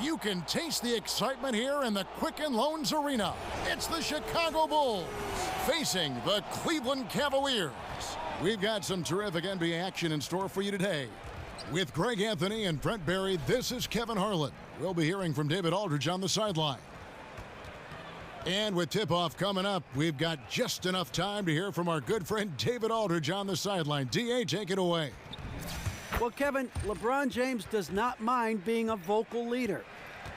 You can taste the excitement here in the Quicken Loans Arena. It's the Chicago Bulls facing the Cleveland Cavaliers. We've got some terrific NBA action in store for you today. With Greg Anthony and Brent Barry, this is Kevin Harlan. We'll be hearing from David Aldridge on the sideline. And with tip-off coming up, we've got just enough time to hear from our good friend David Aldridge on the sideline. D.A., take it away. Well, Kevin, LeBron James does not mind being a vocal leader.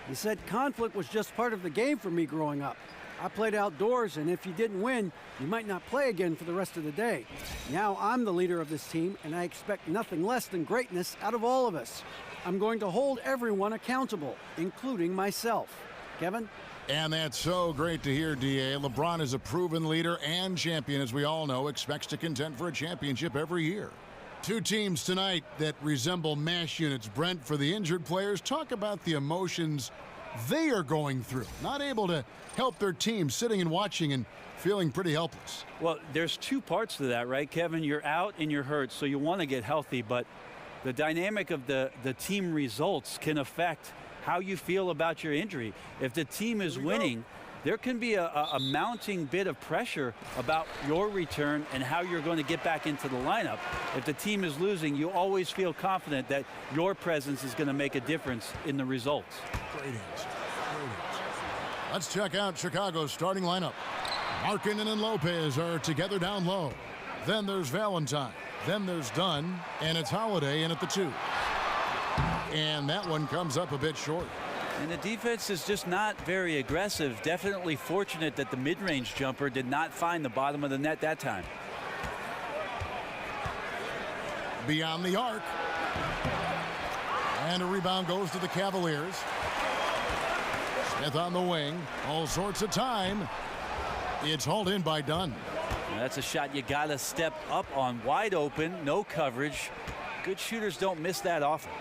He said conflict was just part of the game for me growing up. I played outdoors, and if you didn't win, you might not play again for the rest of the day. Now I'm the leader of this team, and I expect nothing less than greatness out of all of us. I'm going to hold everyone accountable, including myself. Kevin? And that's so great to hear, D.A. LeBron is a proven leader and champion, as we all know, expects to contend for a championship every year. Two teams tonight that resemble MASH units. Brent, for the injured players, talk about the emotions they are going through. Not able to help their team, sitting and watching and feeling pretty helpless. Well, there's two parts to that, right, Kevin? You're out and you're hurt, so you want to get healthy, but the dynamic of the team results can affect how you feel about your injury. If the team is winning, there can be a mounting bit of pressure about your return and how you're going to get back into the lineup. If the team is losing, you always feel confident that your presence is going to make a difference in the results. Great answer. Great answer. Let's check out Chicago's starting lineup. Markkanen and Lopez are together down low. Then there's Valentine. Then there's Dunn. And it's Holiday in at the 2. And that one comes up a bit short. And the defense is just not very aggressive. Definitely fortunate that the mid-range jumper did not find the bottom of the net that time. Beyond the arc. And a rebound goes to the Cavaliers. Smith on the wing. All sorts of time. It's hauled in by Dunn. Now that's a shot you got to step up on. Wide open, no coverage. Good shooters don't miss that often.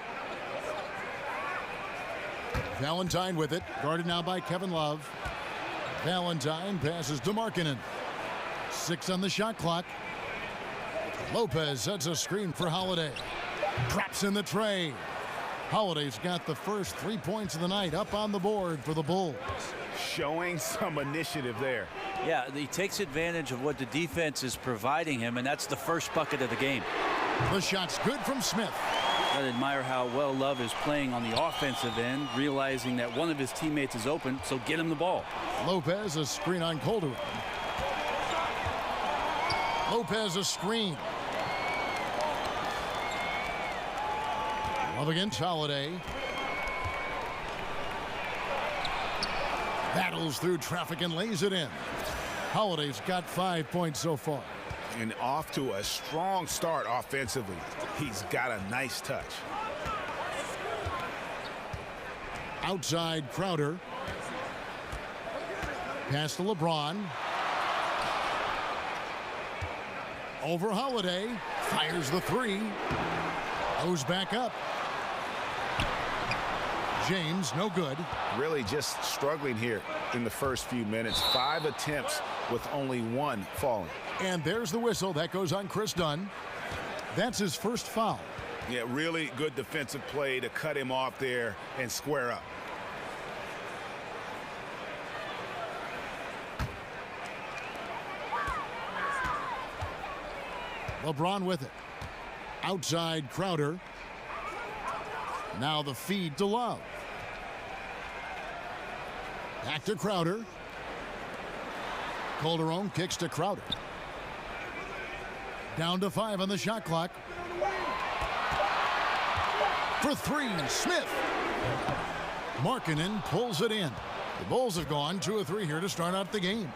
Valentine with it, guarded now by Kevin Love. Valentine passes to Markkanen. 6 on the shot clock. Lopez sets a screen for Holiday. Drops in the tray. Holiday's got the first 3 points of the night up on the board for the Bulls. Showing some initiative there. Yeah, he takes advantage of what the defense is providing him, and that's the first bucket of the game. The shot's good from Smith. I admire how well Love is playing on the offensive end, realizing that one of his teammates is open, so get him the ball. Lopez, a screen on Calderon. Lopez, a screen. Love against Holiday. Battles through traffic and lays it in. Holiday's got 5 points so far. And off to a strong start offensively. He's got a nice touch. Outside Crowder. Pass to LeBron. Over Holiday. Fires the 3. Goes back up. James, no good. Really just struggling here in the first few minutes. 5 attempts with only 1 falling. And there's the whistle. That goes on Chris Dunn. That's his first foul. Yeah, really good defensive play to cut him off there and square up. LeBron with it. Outside Crowder. Now the feed to Love. Back to Crowder. Calderon kicks to Crowder. Down to 5 on the shot clock. For 3, Smith. Markkanen pulls it in. The Bulls have gone 2 of 3 here to start out the game.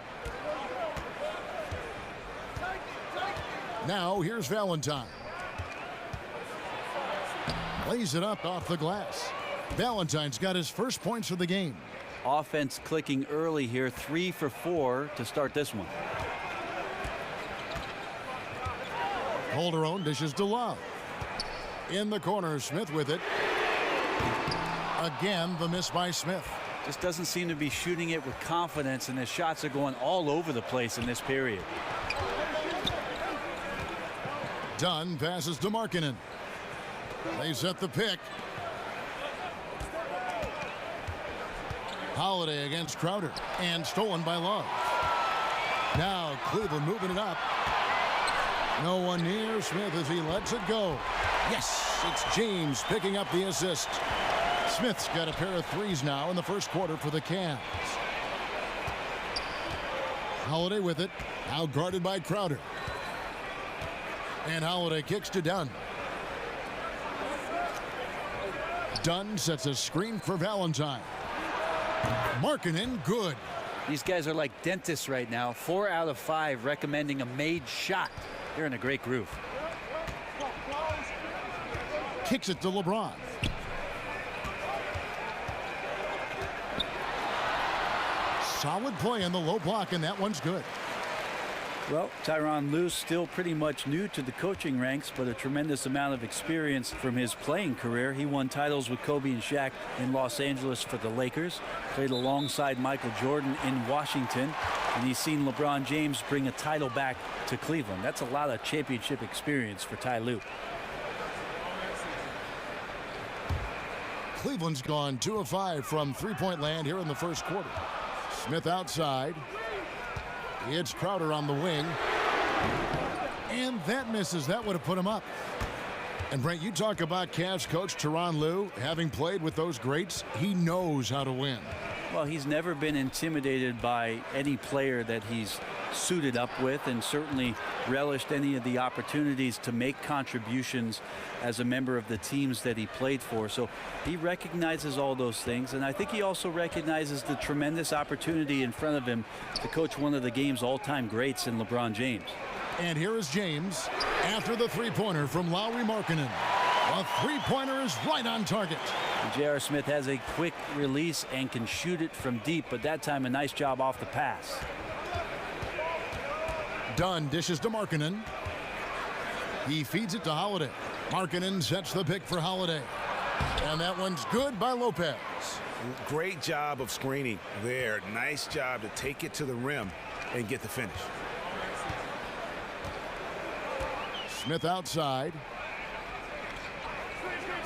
Now here's Valentine. Lays it up off the glass. Valentine's got his first points of the game. Offense clicking early here, 3 for 4 to start this one. Calderon dishes to Love. In the corner, Smith with it. Again, the miss by Smith. Just doesn't seem to be shooting it with confidence, and his shots are going all over the place in this period. Dunn passes to Markkanen. They set the pick. Holiday against Crowder, and stolen by Love. Now Cleveland moving it up. No one near Smith as he lets it go. Yes, it's James picking up the assist. Smith's got a pair of threes now in the first quarter for the Cavs. Holiday with it, now guarded by Crowder. And Holiday kicks to Dunn. Dunn sets a screen for Valentine. Markkanen, good. These guys are like dentists right now. 4 out of 5 recommending a made shot. They're in a great groove. Kicks it to LeBron. Solid play in the low block, and that one's good. Well, Tyronn Lue still pretty much new to the coaching ranks, but a tremendous amount of experience from his playing career. He won titles with Kobe and Shaq in Los Angeles for the Lakers, played alongside Michael Jordan in Washington, and he's seen LeBron James bring a title back to Cleveland. That's a lot of championship experience for Ty Lue. Cleveland's gone 2 of 5 from three-point land here in the first quarter. Smith outside. It's Crowder on the wing. And that misses. That would have put him up. And Brent, you talk about Cavs coach Tyronn Lue having played with those greats. He knows how to win. Well, he's never been intimidated by any player that he's suited up with, and certainly relished any of the opportunities to make contributions as a member of the teams that he played for. So he recognizes all those things, and I think he also recognizes the tremendous opportunity in front of him to coach one of the game's all-time greats in LeBron James. And here is James after the three-pointer from Lauri Markkanen. A three-pointer is right on target. J.R. Smith has a quick release and can shoot it from deep, but that time a nice job off the pass. Dunn dishes to Markkanen. He feeds it to Holiday. Markkanen sets the pick for Holiday. And that one's good by Lopez. Great job of screening there. Nice job to take it to the rim and get the finish. Smith outside.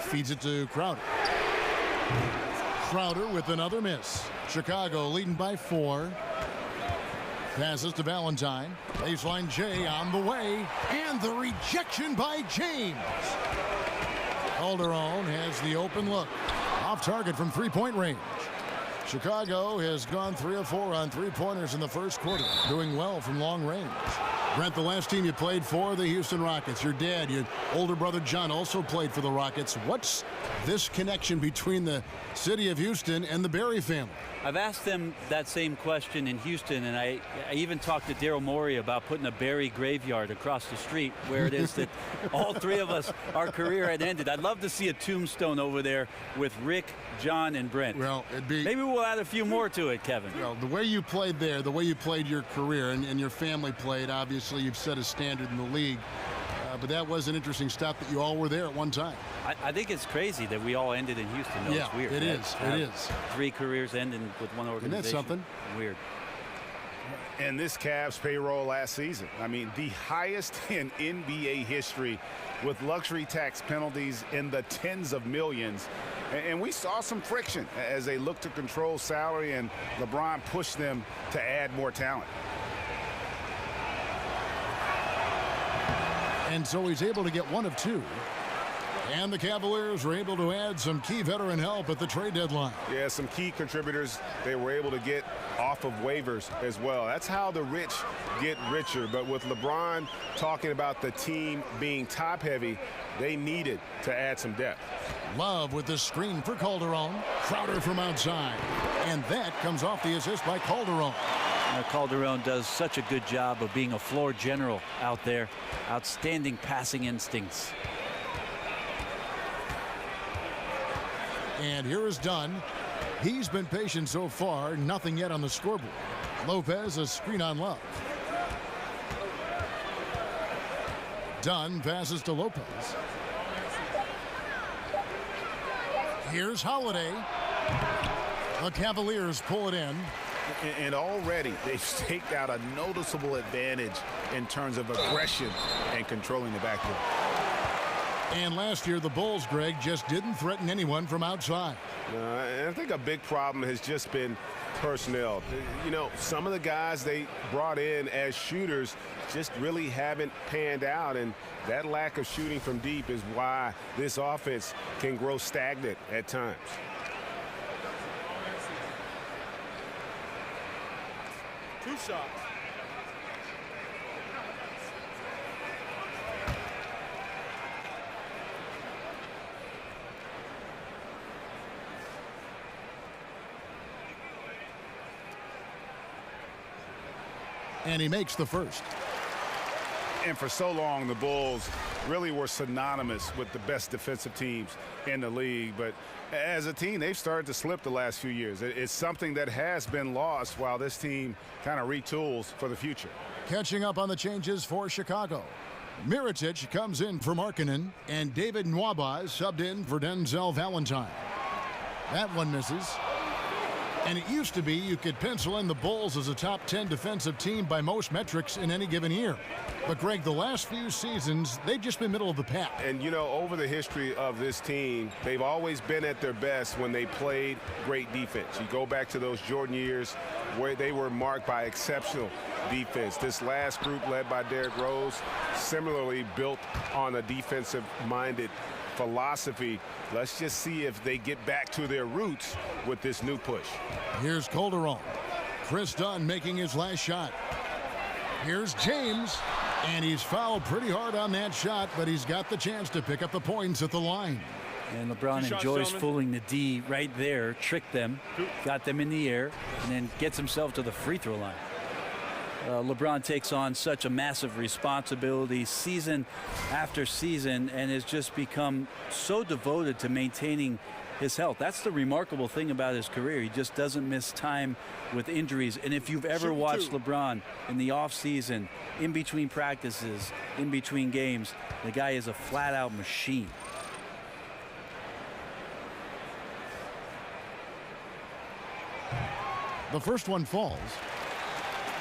Feeds it to Crowder. Crowder with another miss. Chicago leading by 4. Passes to Valentine. Baseline J on the way. And the rejection by James. Calderon has the open look. Off target from three-point range. Chicago has gone 3 of 4 on three-pointers in the first quarter. Doing well from long range. Brent, the last team you played for, the Houston Rockets. Your dad, your older brother John, also played for the Rockets. What's this connection between the city of Houston and the Barry family? I've asked them that same question in Houston, and I even talked to Daryl Morey about putting a Barry graveyard across the street where it is that all 3 of us, our career had ended. I'd love to see a tombstone over there with Rick, John, and Brent. Well, it'd be... Maybe we'll add a few more to it, Kevin. Well, the way you played there, the way you played your career, and your family played, obviously you've set a standard in the league. But that was an interesting stop that you all were there at one time. I think it's crazy that we all ended in Houston. Though. Yeah, it's weird. It is. It is. 3 careers ending with one organization. Isn't that something? Weird. And this Cavs payroll last season, I mean, the highest in NBA history, with luxury tax penalties in the tens of millions. And we saw some friction as they looked to control salary, and LeBron pushed them to add more talent. And so he's able to get 1 of 2. And the Cavaliers were able to add some key veteran help at the trade deadline. Yeah, some key contributors they were able to get off of waivers as well. That's how the rich get richer. But with LeBron talking about the team being top-heavy, they needed to add some depth. Love with the screen for Calderon. Crowder from outside. And that comes off the assist by Calderon. Calderon does such a good job of being a floor general out there. Outstanding passing instincts. And here is Dunn. He's been patient so far. Nothing yet on the scoreboard. Lopez, a screen on Love. Dunn passes to Lopez. Here's Holiday. The Cavaliers pull it in. And already they've staked out a noticeable advantage in terms of aggression and controlling the backcourt. And last year, the Bulls, Greg, just didn't threaten anyone from outside. And I think a big problem has just been personnel. You know, some of the guys they brought in as shooters just really haven't panned out, and that lack of shooting from deep is why this offense can grow stagnant at times. Two shots. And he makes the first. And for so long, the Bulls really were synonymous with the best defensive teams in the league. But as a team, they've started to slip the last few years. It's something that has been lost while this team kind of retools for the future. Catching up on the changes for Chicago. Mirotic comes in for Markkanen, and David Nwaba is subbed in for Denzel Valentine. That one misses. And it used to be you could pencil in the Bulls as a top 10 defensive team by most metrics in any given year. But, Greg, the last few seasons, they've just been middle of the pack. And, you know, over the history of this team, they've always been at their best when they played great defense. You go back to those Jordan years where they were marked by exceptional defense. This last group, led by Derrick Rose, similarly built on a defensive-minded philosophy. Let's just see if they get back to their roots with this new push. Here's Calderon. Chris Dunn making his last shot. Here's James, and he's fouled pretty hard on that shot, but he's got the chance to pick up the points at the line. And LeBron enjoys fooling the D right there, tricked them, got them in the air, and then gets himself to the free throw line. LeBron takes on such a massive responsibility season after season and has just become so devoted to maintaining his health. That's the remarkable thing about his career. He just doesn't miss time with injuries. And if you've ever watched LeBron in the offseason, in between practices, in between games, the guy is a flat-out machine. The first one falls.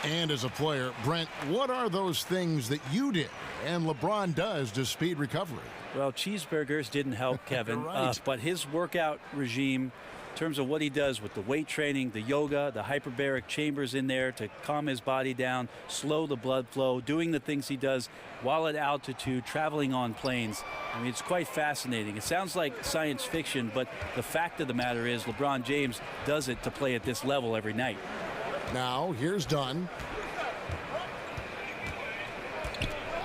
And as a player, Brent, what are those things that you did and LeBron does to speed recovery? Well, cheeseburgers didn't help, Kevin. Right. But his workout regime, in terms of what he does with the weight training, the yoga, the hyperbaric chambers in there to calm his body down, slow the blood flow, doing the things he does while at altitude, traveling on planes. I mean, it's quite fascinating. It sounds like science fiction, but the fact of the matter is LeBron James does it to play at this level every night. Now, here's Dunn.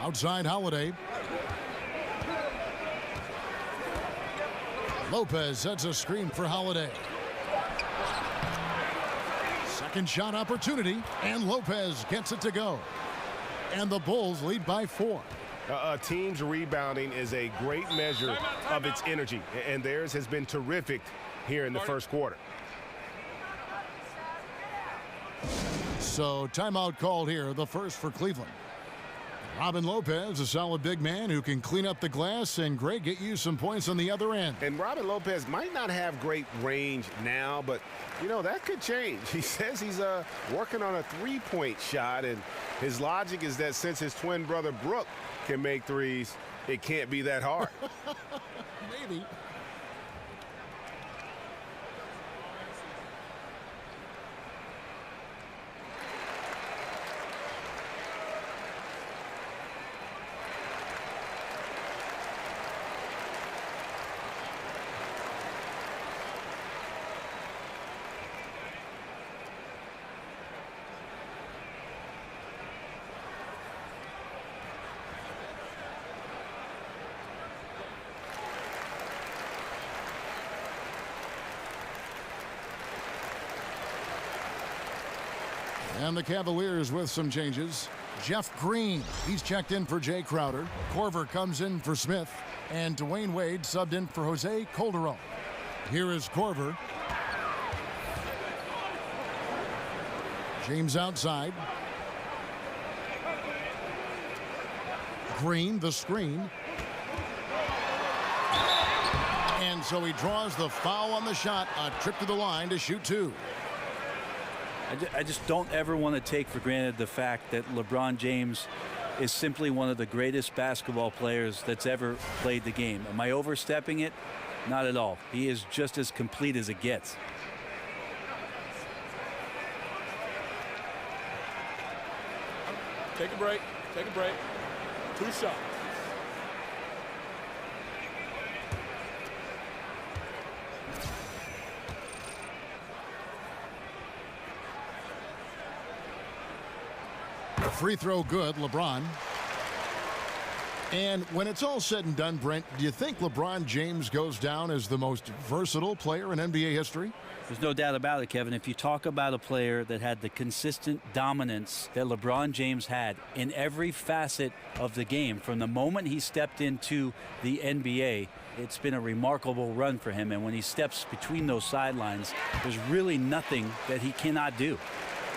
Outside Holiday. Lopez sets a screen for Holiday. Second shot opportunity, and Lopez gets it to go. And the Bulls lead by 4. A team's rebounding is a great measure of its energy, and theirs has been terrific here in the first quarter. So timeout called here, the first for Cleveland. Robin Lopez, a solid big man who can clean up the glass and, Greg, get you some points on the other end. And Robin Lopez might not have great range now, but, you know, that could change. He says he's working on a three-point shot, and his logic is that since his twin brother Brook can make threes, it can't be that hard. Maybe. And the Cavaliers with some changes. Jeff Green, he's checked in for Jay Crowder. Corver comes in for Smith. And Dwayne Wade subbed in for Jose Calderon. Here is Corver. James outside. Green, the screen. And so he draws the foul on the shot. A trip to the line to shoot 2. I just don't ever want to take for granted the fact that LeBron James is simply one of the greatest basketball players that's ever played the game. Am I overstepping it? Not at all. He is just as complete as it gets. Take a break. Take a break. 2 shots. Free throw good, LeBron. And when it's all said and done, Brent, do you think LeBron James goes down as the most versatile player in NBA history? There's no doubt about it, Kevin. If you talk about a player that had the consistent dominance that LeBron James had in every facet of the game, from the moment he stepped into the NBA, it's been a remarkable run for him. And when he steps between those sidelines, there's really nothing that he cannot do.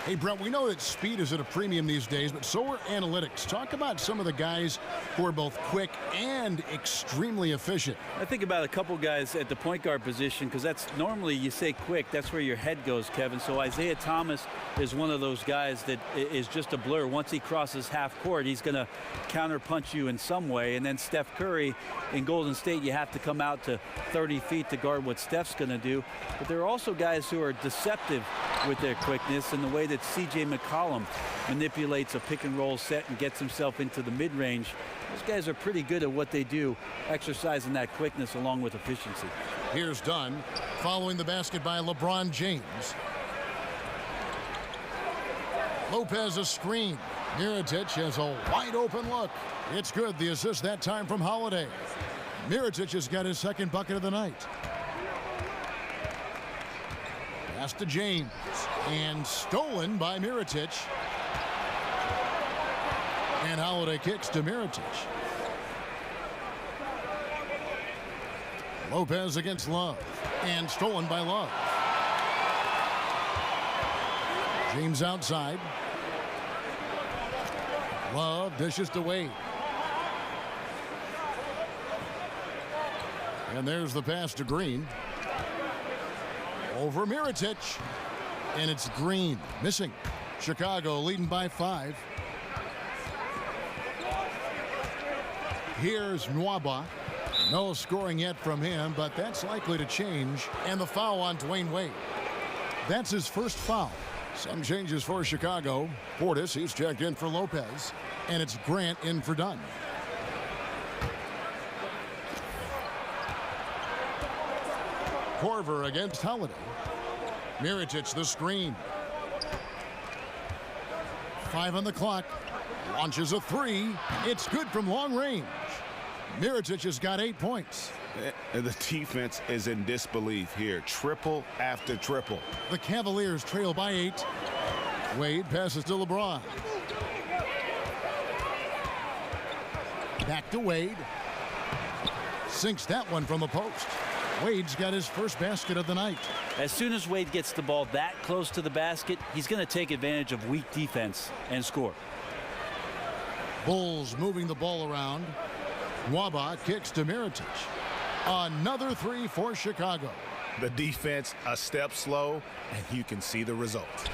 Hey, Brent, we know that speed is at a premium these days, but so are analytics. Talk about some of the guys who are both quick and extremely efficient. I think about a couple guys at the point guard position, because that's normally you say quick, that's where your head goes, Kevin. So Isaiah Thomas is one of those guys that is just a blur. Once he crosses half court, he's going to counterpunch you in some way. And then Steph Curry in Golden State, you have to come out to 30 feet to guard what Steph's going to do. But there are also guys who are deceptive with their quickness and the way that C.J. McCollum manipulates a pick and roll set and gets himself into the mid-range. Those guys are pretty good at what they do, exercising that quickness along with efficiency. Here's Dunn following the basket by LeBron James. Lopez a screen. Mirotic has a wide open look. It's good. The assist that time from Holiday. Mirotic has got his second bucket of the night. Pass to James and stolen by Mirotic. And Holiday kicks to Mirotic. Lopez against Love and stolen by Love. James outside. Love dishes to Wade. And there's the pass to Green. Over Mirotic. And it's Green missing. Chicago leading by 5. Here's Nwaba. No scoring yet from him, but that's likely to change. And the foul on Dwayne Wade. That's his first foul. Some changes for Chicago. Portis, he's checked in for Lopez. And it's Grant in for Dunn. Korver against Holiday. Mirotic the screen. 5 on the clock. Launches a 3. It's good from long range. Mirotic has got 8 points. The defense is in disbelief here. Triple after triple. The Cavaliers trail by 8. Wade passes to LeBron. Back to Wade. Sinks that one from the post. Wade's got his first basket of the night. As soon as Wade gets the ball that close to the basket, he's going to take advantage of weak defense and score. Bulls moving the ball around. Nwaba kicks to Mirotic. Another 3 for Chicago. The defense a step slow, and you can see the result.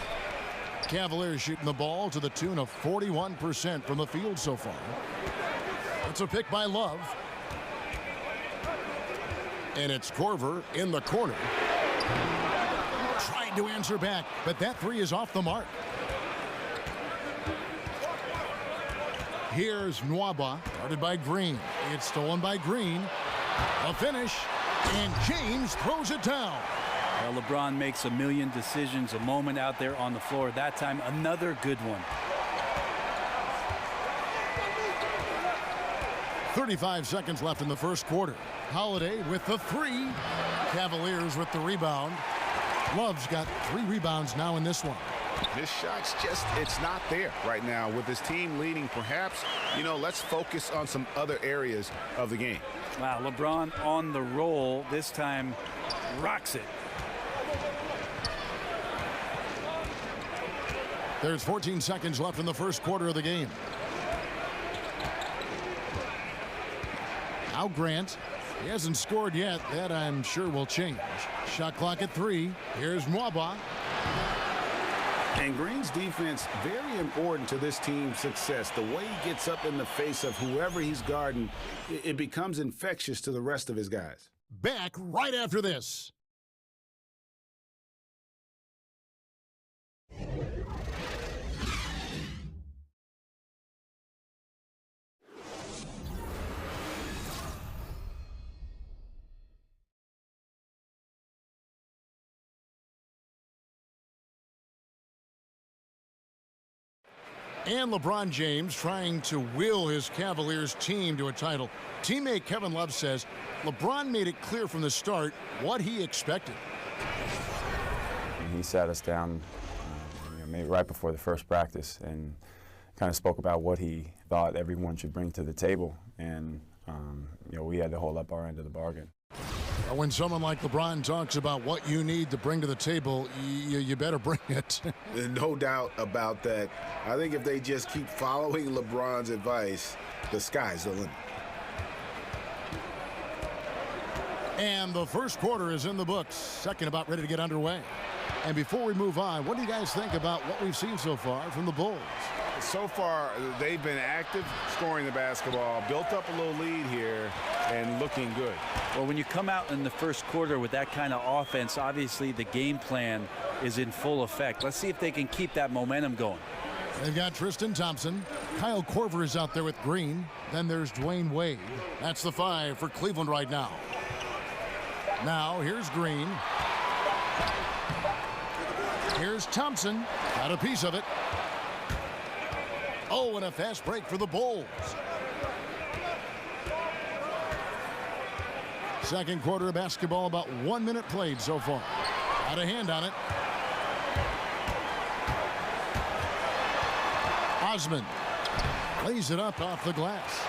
Cavaliers shooting the ball to the tune of 41% from the field so far. It's a pick by Love. And it's Korver in the corner. Trying to answer back, but that 3 is off the mark. Here's Nwaba, guarded by Green. It's stolen by Green. A finish, and James throws it down. Well, LeBron makes a million decisions a moment out there on the floor. That time, another good one. 35 seconds left in the first quarter. Holiday with the 3. Cavaliers with the rebound. Love's got 3 rebounds now in this one. This shot's just, it's not there right now. With his team leading, perhaps, let's focus on some other areas of the game. Wow, LeBron on the roll. This time, rocks it. There's 14 seconds left in the first quarter of the game. Now Grant. He hasn't scored yet. That I'm sure will change. Shot clock at 3. Here's Nwaba. And Green's defense, very important to this team's success. The way he gets up in the face of whoever he's guarding, it becomes infectious to the rest of his guys. Back right after this. And LeBron James trying to will his Cavaliers team to a title. Teammate Kevin Love says LeBron made it clear from the start what he expected. He sat us down maybe right before the first practice and kind of spoke about what he thought everyone should bring to the table. And we had to hold up our end of the bargain. When someone like LeBron talks about what you need to bring to the table, you better bring it. No doubt about that. I think if they just keep following LeBron's advice, the sky's the limit. And the first quarter is in the books. Second about ready to get underway. And before we move on, what do you guys think about what we've seen so far from the Bulls? So far, they've been active, scoring the basketball, built up a little lead here, and looking good. Well, when you come out in the first quarter with that kind of offense, obviously the game plan is in full effect. Let's see if they can keep that momentum going. They've got Tristan Thompson. Kyle Korver is out there with Green. Then there's Dwayne Wade. That's the 5 for Cleveland right now. Now, here's Green. Here's Thompson. Got a piece of it. Oh, and a fast break for the Bulls. Second quarter of basketball, about 1 minute played so far. Got a hand on it. Osman lays it up off the glass.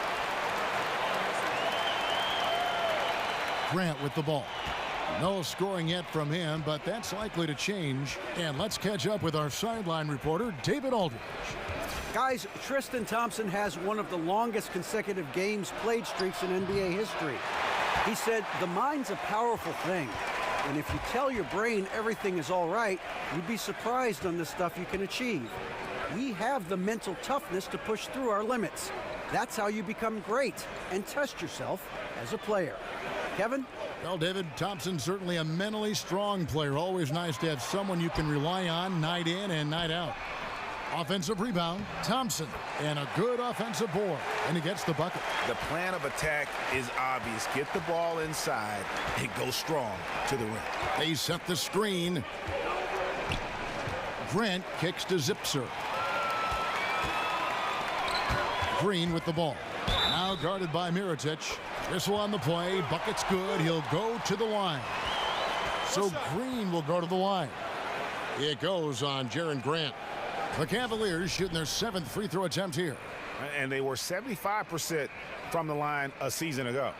Grant with the ball. No scoring yet from him, but that's likely to change. And let's catch up with our sideline reporter, David Aldridge. Guys, Tristan Thompson has one of the longest consecutive games played streaks in NBA history. He said, the mind's a powerful thing. And if you tell your brain everything is all right, you'd be surprised on the stuff you can achieve. We have the mental toughness to push through our limits. That's how you become great and test yourself as a player. Kevin? Well, David, Thompson's certainly a mentally strong player. Always nice to have someone you can rely on night in and night out. Offensive rebound, Thompson, and a good offensive board, and he gets the bucket. The plan of attack is obvious. Get the ball inside and go strong to the rim. They set the screen. Grant kicks to Zipser. Green with the ball. Now guarded by Mirotic. Whistle on the play. Bucket's good. He'll go to the line. So Green will go to the line. It goes on Jaren Grant. The Cavaliers shooting their 7th free throw attempt here. And they were 75% from the line a season ago.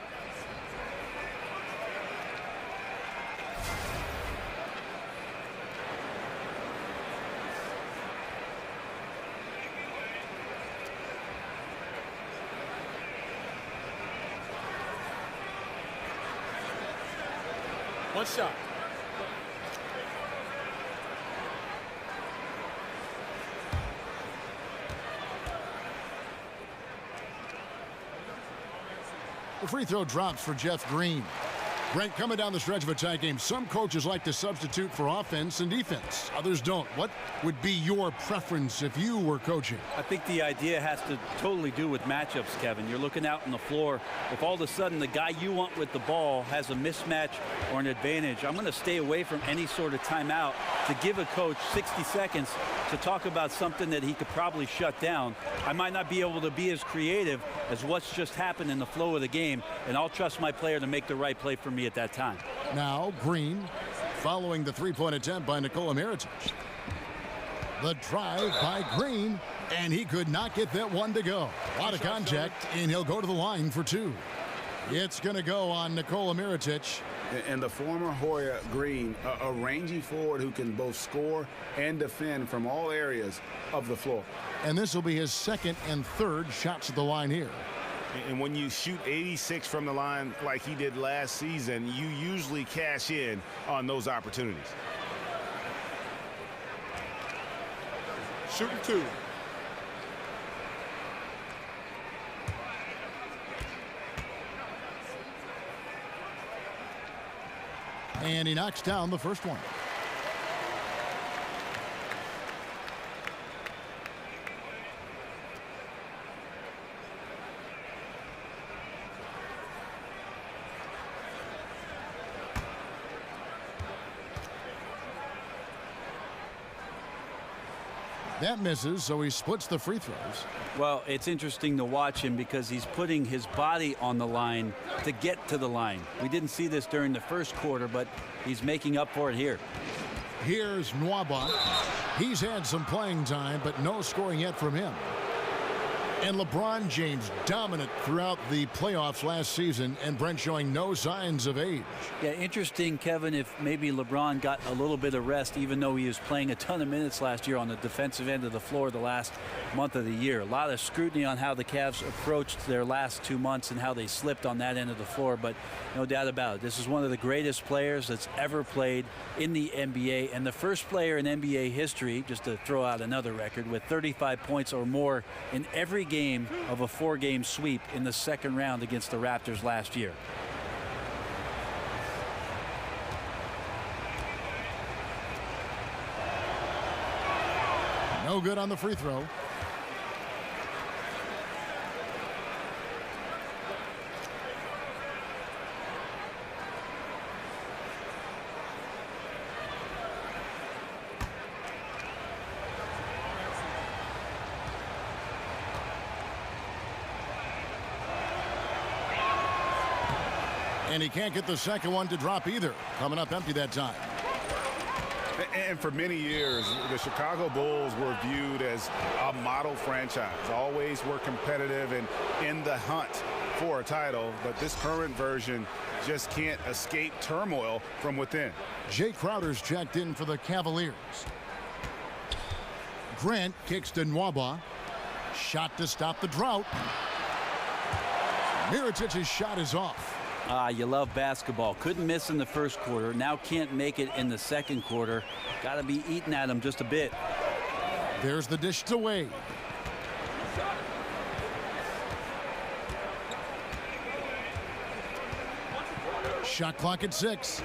One shot. The free throw drops for Jeff Green. Brent, coming down the stretch of a tight game, some coaches like to substitute for offense and defense. Others don't. What would be your preference if you were coaching? I think the idea has to totally do with matchups, Kevin. You're looking out on the floor. If all of a sudden the guy you want with the ball has a mismatch or an advantage, I'm going to stay away from any sort of timeout to give a coach 60 seconds to talk about something that he could probably shut down. I might not be able to be as creative as what's just happened in the flow of the game, and I'll trust my player to make the right play for me at that time. Now Green following the three-point attempt by Nikola Mirotic. The drive by Green, and he could not get that one to go. A lot of contact, and he'll go to the line for 2. It's going to go on Nikola Mirotic. And the former Hoya Green, a rangy forward who can both score and defend from all areas of the floor. And this will be his 2nd and 3rd shots at the line here. And when you shoot 86 from the line like he did last season, you usually cash in on those opportunities. shooting 2. And he knocks down the first one. That misses, so he splits the free throws. Well, it's interesting to watch him because he's putting his body on the line to get to the line. We didn't see this during the first quarter, but he's making up for it here. Here's Nwaba. He's had some playing time, but no scoring yet from him. And LeBron James dominant throughout the playoffs last season, and Brent showing no signs of age. Yeah, interesting, Kevin, if maybe LeBron got a little bit of rest, even though he was playing a ton of minutes last year on the defensive end of the floor the last month of the year. A lot of scrutiny on how the Cavs approached their last 2 months and how they slipped on that end of the floor, but no doubt about it. This is one of the greatest players that's ever played in the NBA, and the first player in NBA history, just to throw out another record, with 35 points or more in every game of a 4-game sweep in the second round against the Raptors last year. No good on the free throw. And he can't get the second one to drop either. Coming up empty that time. And for many years, the Chicago Bulls were viewed as a model franchise. Always were competitive and in the hunt for a title. But this current version just can't escape turmoil from within. Jay Crowder's checked in for the Cavaliers. Grant kicks to Nwaba. Shot to stop the drought. Mirotic's shot is off. You love basketball. Couldn't miss in the first quarter. Now can't make it in the second quarter. Got to be eating at him just a bit. There's the dish to Wade. Shot clock at 6.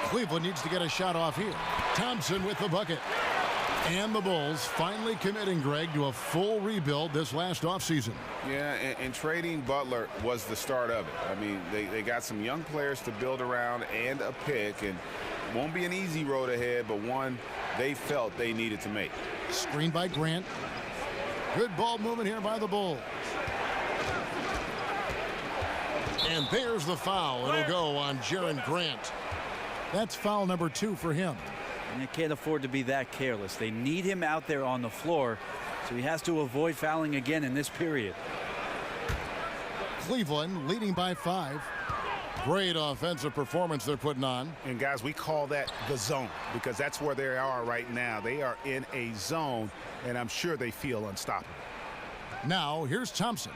Cleveland needs to get a shot off here. Thompson with the bucket. And the Bulls finally committing, Greg, to a full rebuild this last offseason. Yeah, and trading Butler was the start of it. I mean, they got some young players to build around and a pick, and won't be an easy road ahead, but one they felt they needed to make. Screen by Grant. Good ball movement here by the Bulls. And there's the foul. It'll go on Jaren Grant. That's foul number 2 for him. And they can't afford to be that careless. They need him out there on the floor, so he has to avoid fouling again in this period. Cleveland leading by 5. Great offensive performance they're putting on. And guys, we call that the zone because that's where they are right now. They are in a zone, and I'm sure they feel unstoppable. Now here's Thompson.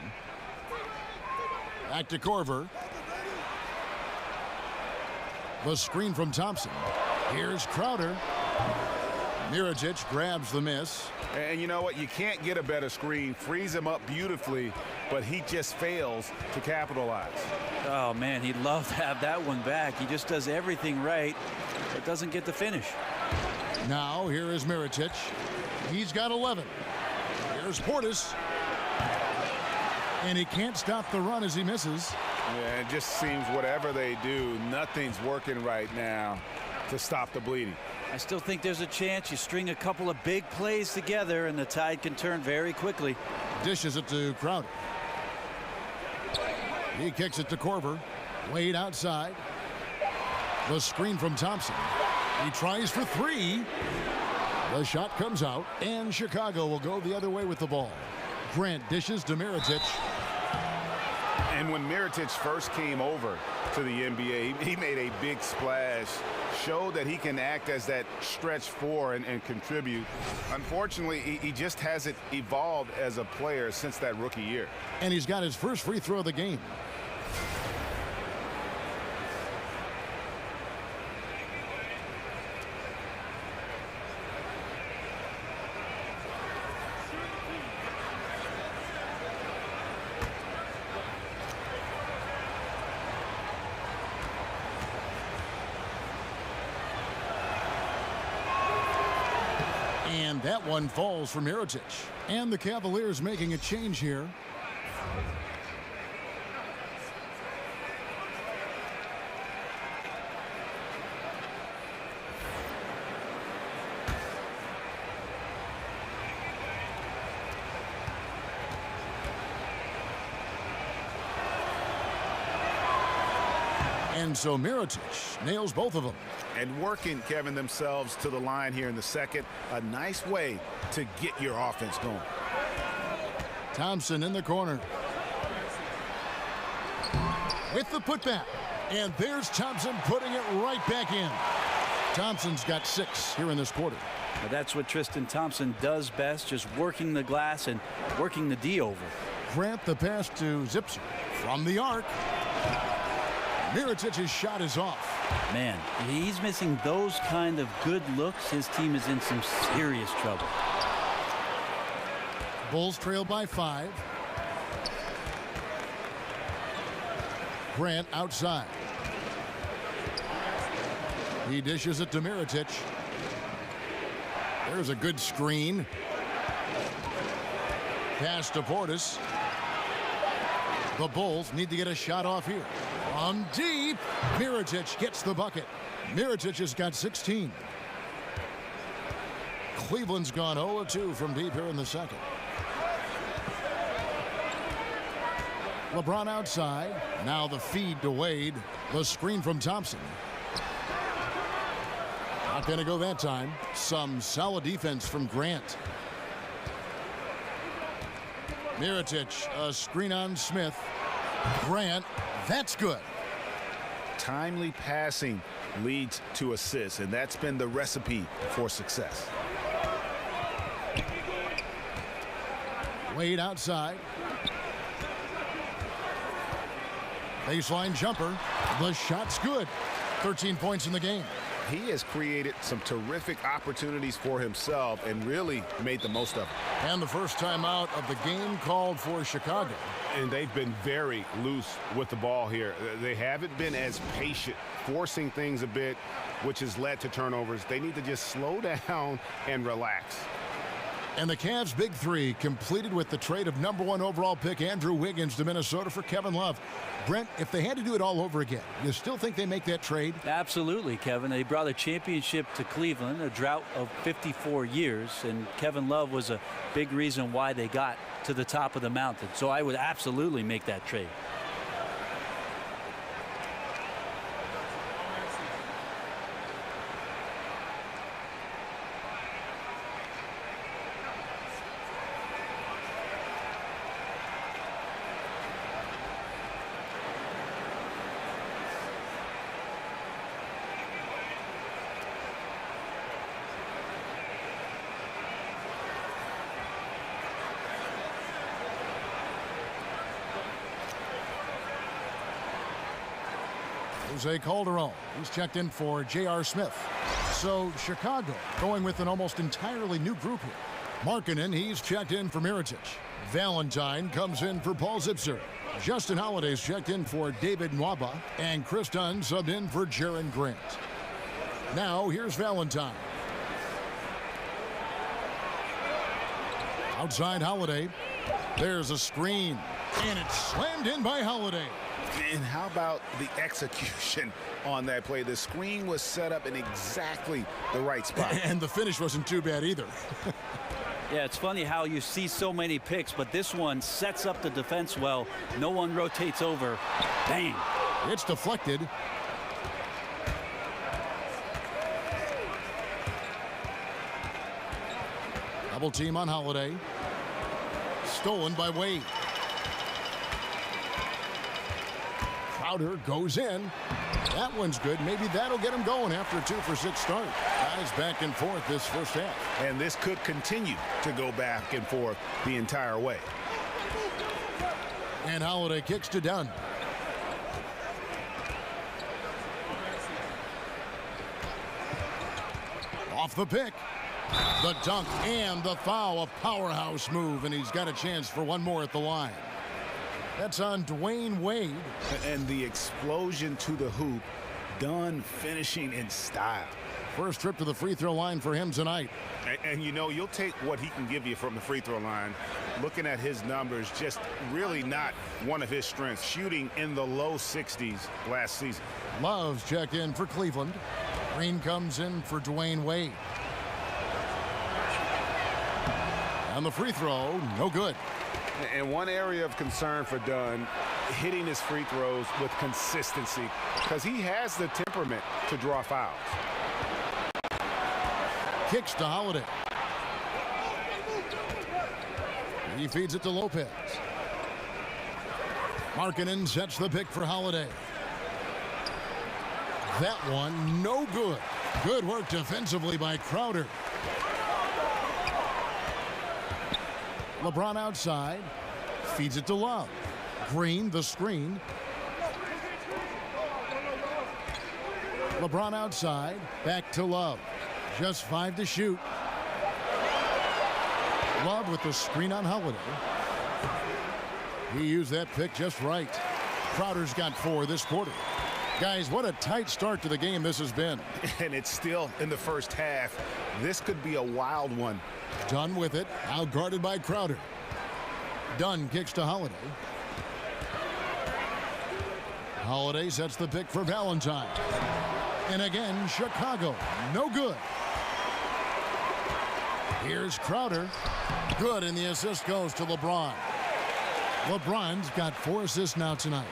Back to Korver. The screen from Thompson. Here's Crowder. Mirotic grabs the miss. And you know what? You can't get a better screen. Frees him up beautifully, but he just fails to capitalize. Oh, man, he'd love to have that one back. He just does everything right, but doesn't get the finish. Now here is Mirotic. He's got 11. Here's Portis. And he can't stop the run as he misses. Yeah, it just seems whatever they do, nothing's working right now to stop the bleeding. I still think there's a chance you string a couple of big plays together and the tide can turn very quickly. Dishes it to Crowder. He kicks it to Korver. Wade outside. The screen from Thompson. He tries for 3. The shot comes out, and Chicago will go the other way with the ball. Grant dishes to Mirotic. And when Mirotic first came over to the NBA, he made a big splash, showed that he can act as that stretch 4 and contribute. Unfortunately, he just hasn't evolved as a player since that rookie year. And he's got his first free throw of the game. And that one falls for Mirotic. And the Cavaliers making a change here. And so Mirotic nails both of them. And working, Kevin, themselves to the line here in the second. A nice way to get your offense going. Thompson in the corner. With the putback. And there's Thompson putting it right back in. Thompson's got 6 here in this quarter. Well, that's what Tristan Thompson does best, just working the glass and working the D over. Grant the pass to Zipser from the arc. Mirotic's shot is off. Man, he's missing those kind of good looks. His team is in some serious trouble. Bulls trail by 5. Grant outside. He dishes it to Mirotic. There's a good screen. Pass to Portis. The Bulls need to get a shot off here. From deep, Mirotic gets the bucket. Mirotic has got 16. Cleveland's gone 0-2 from deep here in the second. LeBron outside. Now the feed to Wade. The screen from Thompson. Not going to go that time. Some solid defense from Grant. Mirotic, a screen on Smith. Grant, that's good. Timely passing leads to assists, and that's been the recipe for success. Wade outside. Baseline jumper. The shot's good. 13 points in the game. He has created some terrific opportunities for himself and really made the most of it. And the first time out of the game called for Chicago. And they've been very loose with the ball here. They haven't been as patient, forcing things a bit, which has led to turnovers. They need to just slow down and relax. And the Cavs' big 3 completed with the trade of #1 overall pick Andrew Wiggins to Minnesota for Kevin Love. Brent, if they had to do it all over again, you still think they make that trade? Absolutely, Kevin. They brought a championship to Cleveland, a drought of 54 years, and Kevin Love was a big reason why they got to the top of the mountain. So I would absolutely make that trade. Jose Calderon. He's checked in for J.R. Smith. So Chicago going with an almost entirely new group here. Markkanen, he's checked in for Mirotic. Valentine comes in for Paul Zipser. Justin Holiday's checked in for David Nwaba. And Chris Dunn subbed in for Jaren Grant. Now here's Valentine. Outside Holiday. There's a screen. And it's slammed in by Holiday. And how about the execution on that play? The screen was set up in exactly the right spot. And the finish wasn't too bad either. Yeah, it's funny how you see so many picks, but this one sets up the defense well. No one rotates over. Bang. It's deflected. Double team on Holiday. Stolen by Wade. Crowder goes in. That one's good. Maybe that'll get him going after a 2-for-6 start. Guys back and forth this first half. And this could continue to go back and forth the entire way. And Holiday kicks to Dunn. Off the pick. The dunk and the foul. A powerhouse move, and he's got a chance for one more at the line. That's on Dwayne Wade. And the explosion to the hoop, Dunn finishing in style. First trip to the free throw line for him tonight. And you know, you'll take what he can give you from the free throw line. Looking at his numbers, just really not one of his strengths. Shooting in the low 60s last season. Love's checked in for Cleveland. Green comes in for Dwayne Wade. And the free throw, no good. And one area of concern for Dunn, hitting his free throws with consistency, because he has the temperament to draw fouls. Kicks to Holiday. He feeds it to Lopez. Markkanen sets the pick for Holiday. That one, no good. Good work defensively by Crowder. LeBron outside. Feeds it to Love. Green, the screen. LeBron outside. Back to Love. Just 5 to shoot. Love with the screen on Holiday. He used that pick just right. Crowder's got 4 this quarter. Guys, what a tight start to the game this has been. And it's still in the first half. This could be a wild one. Dunn with it, out guarded by Crowder. Dunn kicks to Holiday. Holiday sets the pick for Valentine. And again, Chicago, no good. Here's Crowder. Good, and the assist goes to LeBron. LeBron's got 4 assists now tonight.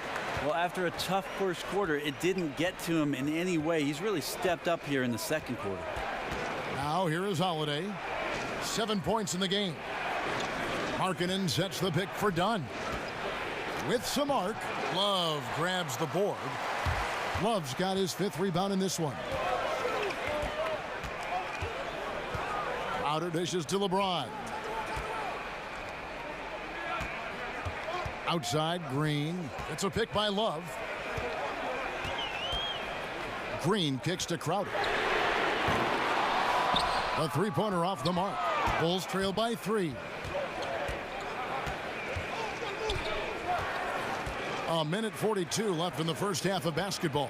Well, after a tough first quarter, it didn't get to him in any way. He's really stepped up here in the second quarter. Now here is Holiday. 7 points in the game. Markkanen sets the pick for Dunn. With some arc, Love grabs the board. Love's got his 5th rebound in this one. Outer dishes to LeBron. Outside, Green. It's a pick by Love. Green kicks to Crowder. A 3-pointer off the mark. Bulls trail by 3. A minute 42 left in the first half of basketball.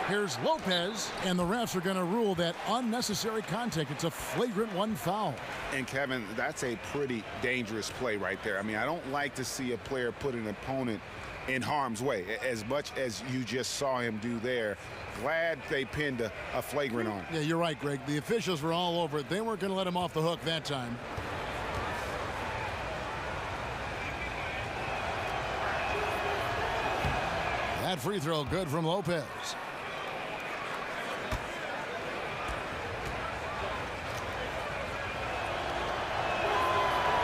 Here's Lopez, and the refs are going to rule that unnecessary contact. It's a flagrant 1 foul. And Kevin, that's a pretty dangerous play right there. I mean, I don't like to see a player put an opponent in harm's way, as much as you just saw him do there. Glad they pinned a flagrant on him. Yeah, you're right, Greg. The officials were all over it. They weren't going to let him off the hook that time. That free throw good from Lopez.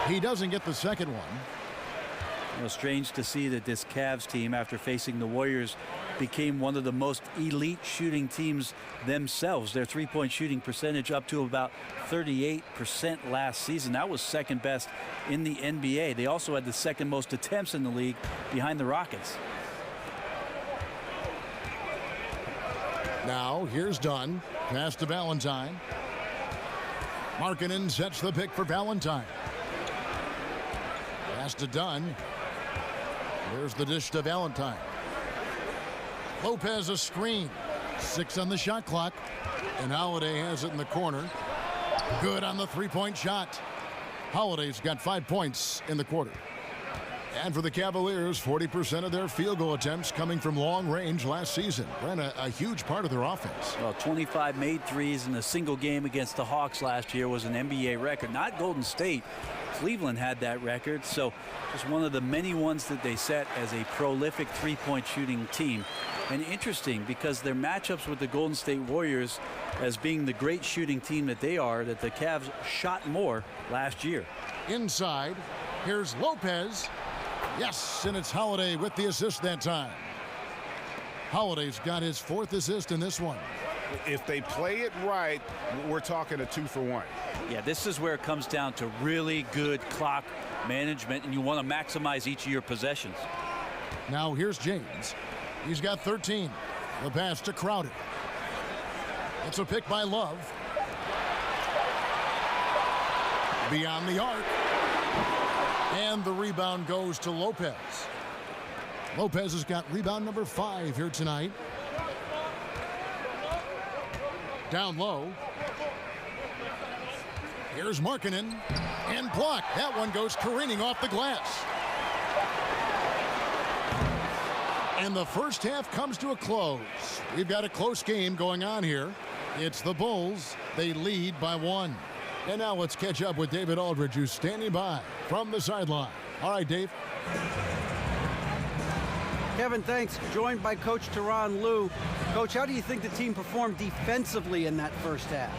He doesn't get the second one. You know, strange to see that this Cavs team, after facing the Warriors, became one of the most elite shooting teams themselves. Their 3-point shooting percentage up to about 38% last season. That was second best in the NBA. They also had the second most attempts in the league behind the Rockets. Now here's Dunn. Pass to Valentine. Markkanen sets the pick for Valentine. Pass to Dunn. There's the dish to Valentine. Lopez a screen. 6 on the shot clock. And Holiday has it in the corner. Good on the 3-point shot. Holiday's got 5 points in the quarter. And for the Cavaliers, 40% of their field goal attempts coming from long range last season. Ran a huge part of their offense. Well, 25 made threes in a single game against the Hawks last year was an NBA record. Not Golden State. Cleveland had that record, so just one of the many ones that they set as a prolific 3-point shooting team. And interesting, because their matchups with the Golden State Warriors, as being the great shooting team that they are, that the Cavs shot more last year. Inside, here's Lopez. Yes, and it's Holiday with the assist that time. Holiday's got his 4th assist in this one. If they play it right, we're talking a 2-for-1. Yeah, this is where it comes down to really good clock management, and you want to maximize each of your possessions. Now here's James. He's got 13. The pass to Crowder. It's a pick by Love. Beyond the arc. And the rebound goes to Lopez. Lopez has got rebound number 5 here tonight. Down low. Here's Markkanen. And blocked. That one goes careening off the glass. And the first half comes to a close. We've got a close game going on here. It's the Bulls. They lead by 1. And now let's catch up with David Aldridge, who's standing by from the sideline. All right, Dave. Kevin, thanks. Joined by Coach Tyronn Lue. Coach, how do you think the team performed defensively in that first half?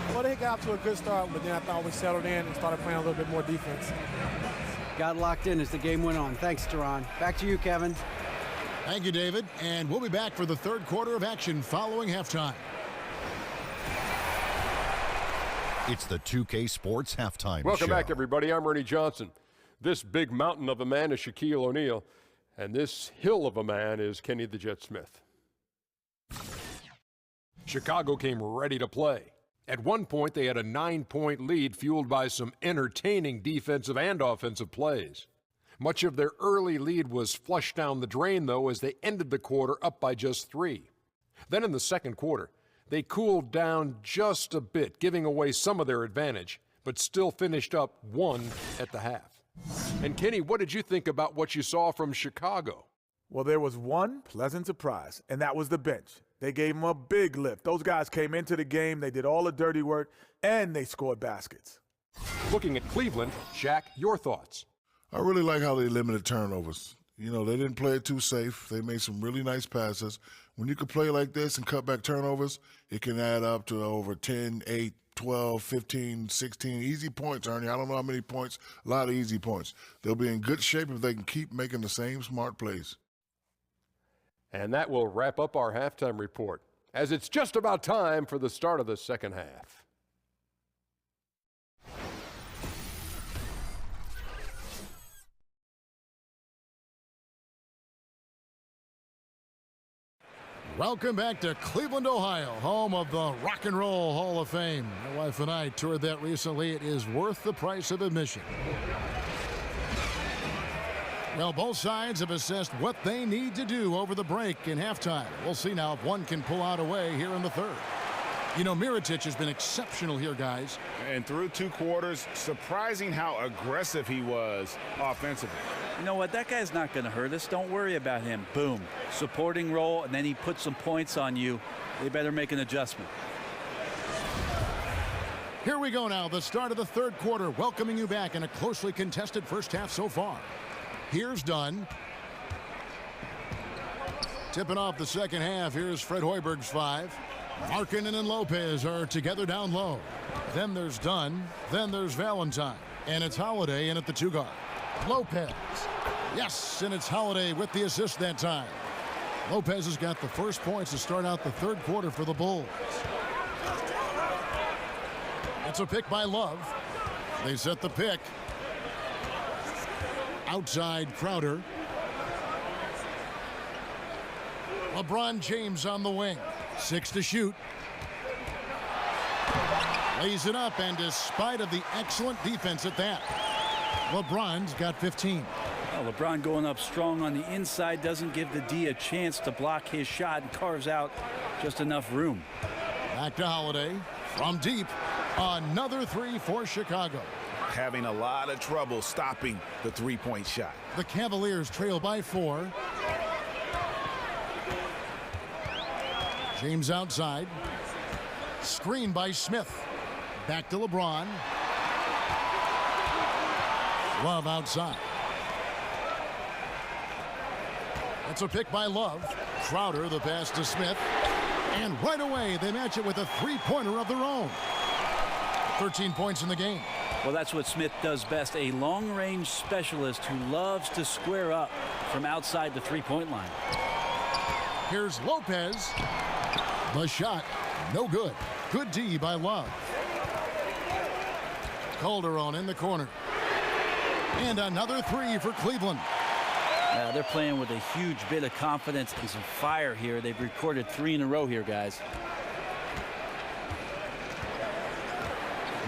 Well, they got off to a good start, but then I thought we settled in and started playing a little bit more defense. Got locked in as the game went on. Thanks, Tyronn. Back to you, Kevin. Thank you, David. And we'll be back for the third quarter of action following halftime. It's the 2K Sports Halftime Welcome Show. back, everybody. I'm Ernie Johnson. This big mountain of a man is Shaquille O'Neal, and this hill of a man is Kenny the Jet Smith. Chicago came ready to play. At one point, they had a 9-point lead fueled by some entertaining defensive and offensive plays. Much of their early lead was flushed down the drain, though, as they ended the quarter up by just 3. Then in the second quarter, they cooled down just a bit, giving away some of their advantage, but still finished up 1 at the half. And Kenny, what did you think about what you saw from Chicago? Well, there was one pleasant surprise, and that was the bench. They gave them a big lift. Those guys came into the game, they did all the dirty work, and they scored baskets. Looking at Cleveland, Shaq, your thoughts? I really like how they limited turnovers. You know, they didn't play it too safe. They made some really nice passes. When you can play like this and cut back turnovers, it can add up to over 10, 8, 12, 15, 16 easy points, Ernie. I don't know how many points, a lot of easy points. They'll be in good shape if they can keep making the same smart plays. And that will wrap up our halftime report, as it's just about time for the start of the second half. Welcome back to Cleveland, Ohio, home of the Rock and Roll Hall of Fame. My wife and I toured that recently. It is worth the price of admission. Well, both sides have assessed what they need to do over the break in halftime. We'll see now if one can pull out a way here in the third. You know, Mirotic has been exceptional here, guys. And through 2 quarters, surprising how aggressive he was offensively. You know what? That guy's not going to hurt us. Don't worry about him. Boom. Supporting role, and then he puts some points on you. They better make an adjustment. Here we go now, the start of the third quarter, welcoming you back in a closely contested first half so far. Here's Dunn. Tipping off the second half, here's Fred Hoiberg's 5. Markkanen and Lopez are together down low. Then there's Dunn. Then there's Valentine. And it's Holiday in at the 2 guard. Lopez. Yes, and it's Holiday with the assist that time. Lopez has got the first points to start out the third quarter for the Bulls. It's a pick by Love. They set the pick. Outside Crowder. LeBron James on the wing. 6 to shoot. Lays it up, and despite of the excellent defense at that, LeBron's got 15. Well, LeBron going up strong on the inside doesn't give the D a chance to block his shot and carves out just enough room. Back to Holiday from deep. Another 3 for Chicago. Having a lot of trouble stopping the three-point shot. The Cavaliers trail by 4. James outside. Screen by Smith. Back to LeBron. Love outside. It's a pick by Love. Crowder, the pass to Smith. And right away, they match it with a three-pointer of their own. 13 points in the game. Well, that's what Smith does best, a long-range specialist who loves to square up from outside the three-point line. Here's Lopez. The shot, no good. Good D by Love. Calderon in the corner. And another 3 for Cleveland. They're playing with a huge bit of confidence and some fire here. They've recorded 3 in a row here, guys.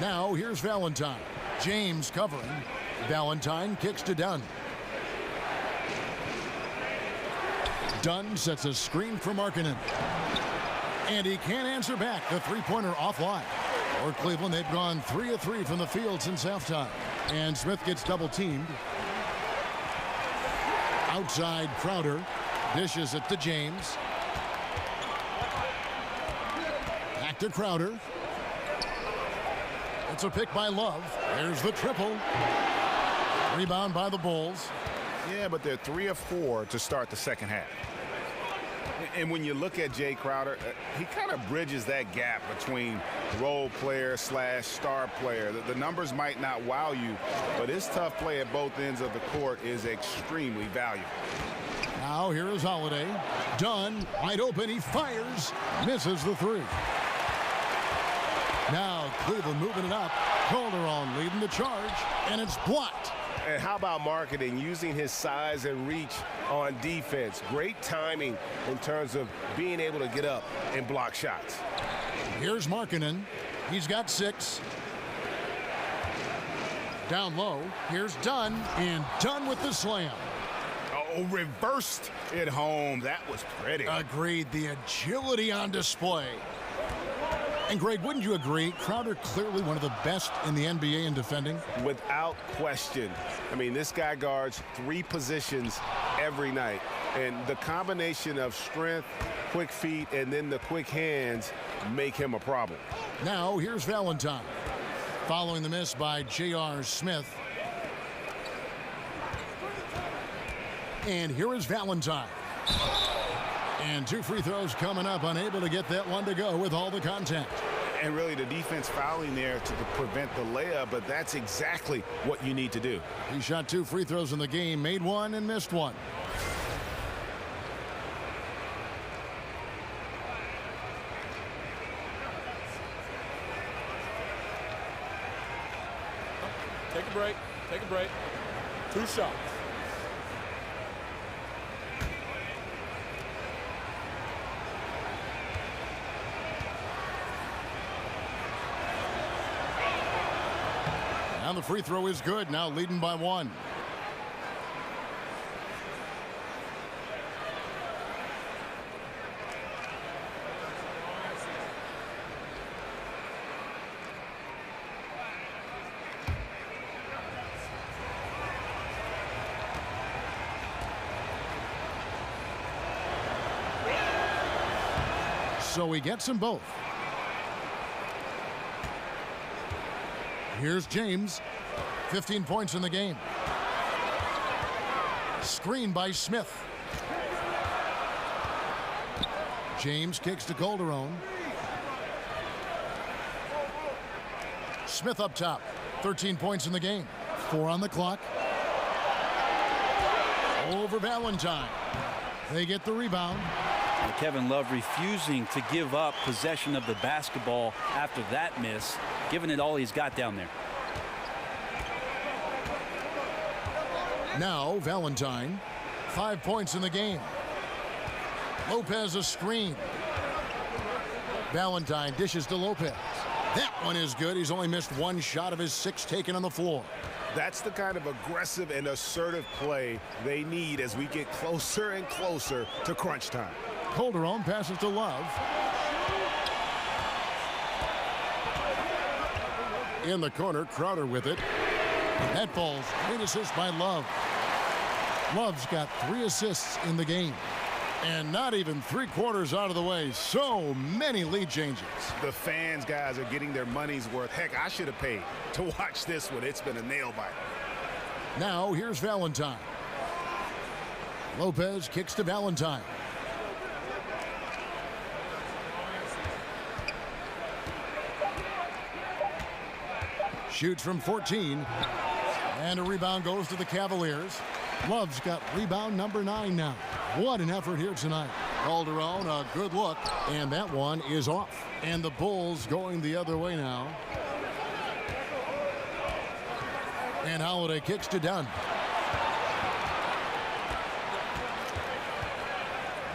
Now here's Valentine. James covering. Valentine kicks to Dunn. Dunn sets a screen for Markkanen. And he can't answer back. The three-pointer offline. For Cleveland, they've gone 3 of 3 from the field since halftime. And Smith gets double-teamed. Outside Crowder. Dishes it to James. Back to Crowder. It's a pick by Love. There's the triple. Rebound by the Bulls. Yeah, but they're 3 of 4 to start the second half. And when you look at Jay Crowder, he kind of bridges that gap between role player / star player. The numbers might not wow you, but his tough play at both ends of the court is extremely valuable. Now here is Holiday. Dunn, wide open, he fires, misses the three. Now Cleveland moving it up. Calderon leading the charge, and it's blocked. And how about marketing, using his size and reach on defense? Great timing in terms of being able to get up and block shots. Here's Markkanen. He's got 6. Down low. Here's Dunn, and Dunn with the slam. Oh, reversed it home. That was pretty. Agreed. The agility on display. And Greg, wouldn't you agree? Crowder clearly one of the best in the NBA in defending. Without question. I mean, this guy guards 3 positions every night. And the combination of strength, quick feet, and then the quick hands make him a problem. Now here's Valentine. Following the miss by J.R. Smith. And here is Valentine. And 2 free throws coming up, unable to get that one to go with all the contact. And really the defense fouling there to prevent the layup, but that's exactly what you need to do. He shot 2 free throws in the game, made 1 and missed 1. Take a break. Take a break. 2 shots. And the free throw is good, now leading by 1. So he gets them both. Here's James. 15 points in the game. Screen by Smith. James kicks to Calderon. Smith up top. 13 points in the game. 4 on the clock. Over Valentine. They get the rebound. And Kevin Love refusing to give up possession of the basketball after that miss, giving it all he's got down there. Now Valentine. 5 points in the game. Lopez a screen. Valentine dishes to Lopez. That one is good. He's only missed 1 shot of his 6 taken on the floor. That's the kind of aggressive and assertive play they need as we get closer and closer to crunch time. Calderon passes to Love. In the corner, Crowder with it. That falls. Great assist by Love. Love's got 3 assists in the game. And not even 3/4 out of the way. So many lead changes. The fans, guys, are getting their money's worth. Heck, I should have paid to watch this one. It's been a nail biter. Now here's Valentine. Lopez kicks to Valentine. Shoots from 14. And a rebound goes to the Cavaliers. Love's got rebound number 9 now. What an effort here tonight. Calderon, a good look, and that one is off. And the Bulls going the other way now. And Holiday kicks to Dunn.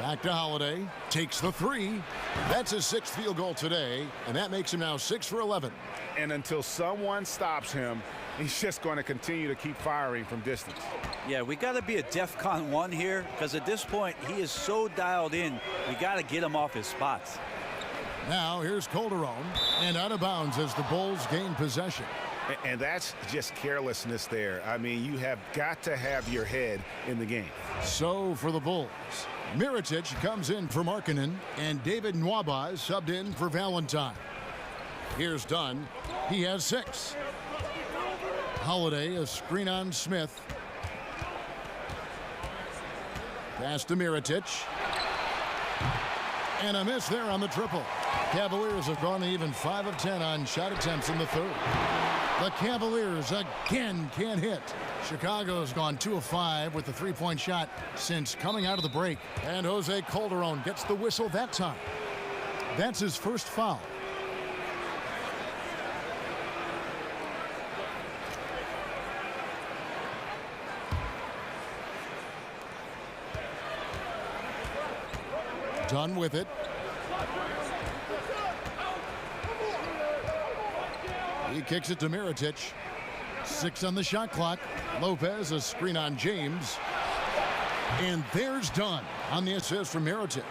Back to Holiday. Takes the 3. That's his 6th field goal today, and that makes him now 6 for 11. And until someone stops him, he's just going to continue to keep firing from distance. Yeah, we got to be a DEFCON 1 here, because at this point, he is so dialed in, we got to get him off his spots. Now here's Calderon, and out of bounds as the Bulls gain possession. And that's just carelessness there. I mean, you have got to have your head in the game. So for the Bulls, Mirotic comes in for Markkanen, and David Nwaba is subbed in for Valentine. Here's Dunn. He has 6. Holiday, a screen on Smith. Pass to Mirotic. And a miss there on the triple. Cavaliers have gone even 5 of 10 on shot attempts in the third. The Cavaliers again can't hit. Chicago's gone 2 of 5 with the three-point shot since coming out of the break. And Jose Calderon gets the whistle that time. That's his first foul. Done with it. He kicks it to Mirotic. 6 on the shot clock. Lopez, a screen on James. And there's Dunn on the assist from Mirotic.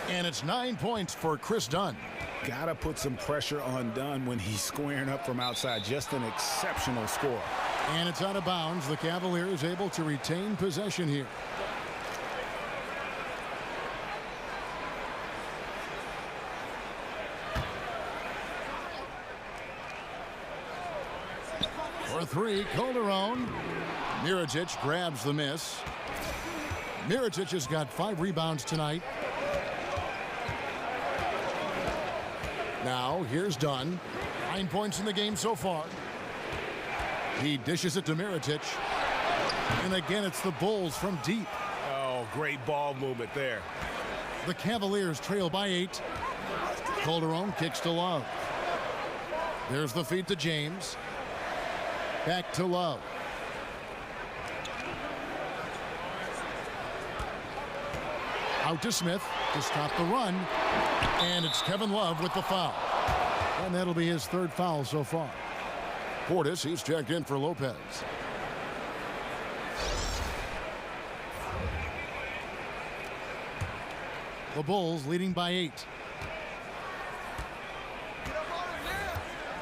And it's 9 points for Chris Dunn. Gotta put some pressure on Dunn when he's squaring up from outside. Just an exceptional score. And it's out of bounds. The Cavaliers able to retain possession here. For 3, Calderon. Mirotic grabs the miss. Mirotic has got 5 rebounds tonight. Now, here's Dunn. 9 points in the game so far. He dishes it to Mirotic. And again, it's the Bulls from deep. Oh, great ball movement there. The Cavaliers trail by 8. Calderon kicks to Love. There's the feed to James. Back to Love. Out to Smith to stop the run. And it's Kevin Love with the foul. And that'll be his 3rd foul so far. Portis, he's checked in for Lopez. The Bulls leading by 8.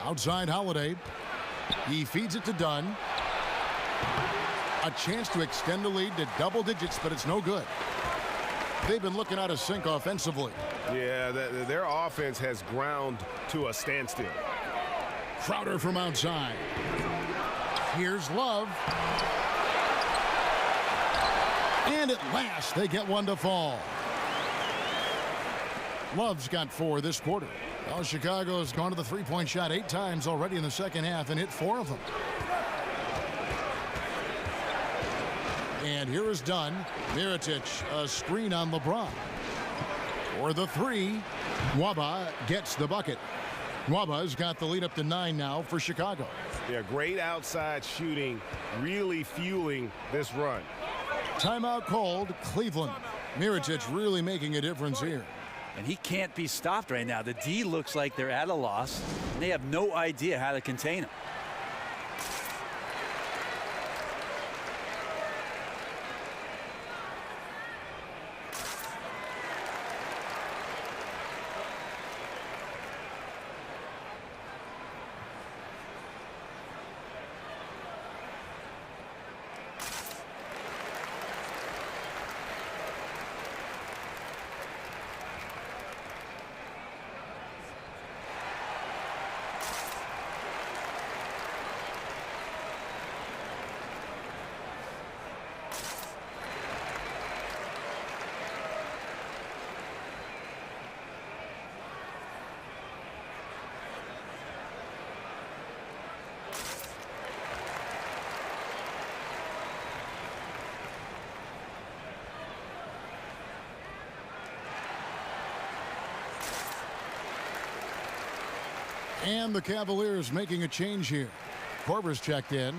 Outside Holiday. He feeds it to Dunn. A chance to extend the lead to double digits, but it's no good. They've been looking out of sync offensively. Yeah, their offense has ground to a standstill. Crowder from outside. Here's Love. And at last, they get one to fall. Love's got 4 this quarter. Well, Chicago's gone to the three-point shot 8 times already in the second half and hit 4 of them. And here is Dunn. Mirotic, a screen on LeBron. For the 3, Nwaba gets the bucket. Nwaba's got the lead up to 9 now for Chicago. Yeah, great outside shooting, really fueling this run. Timeout called, Cleveland. Mirotic really making a difference here. And he can't be stopped right now. The D looks like they're at a loss. And they have no idea how to contain him. And the Cavaliers making a change here. Korver's checked in.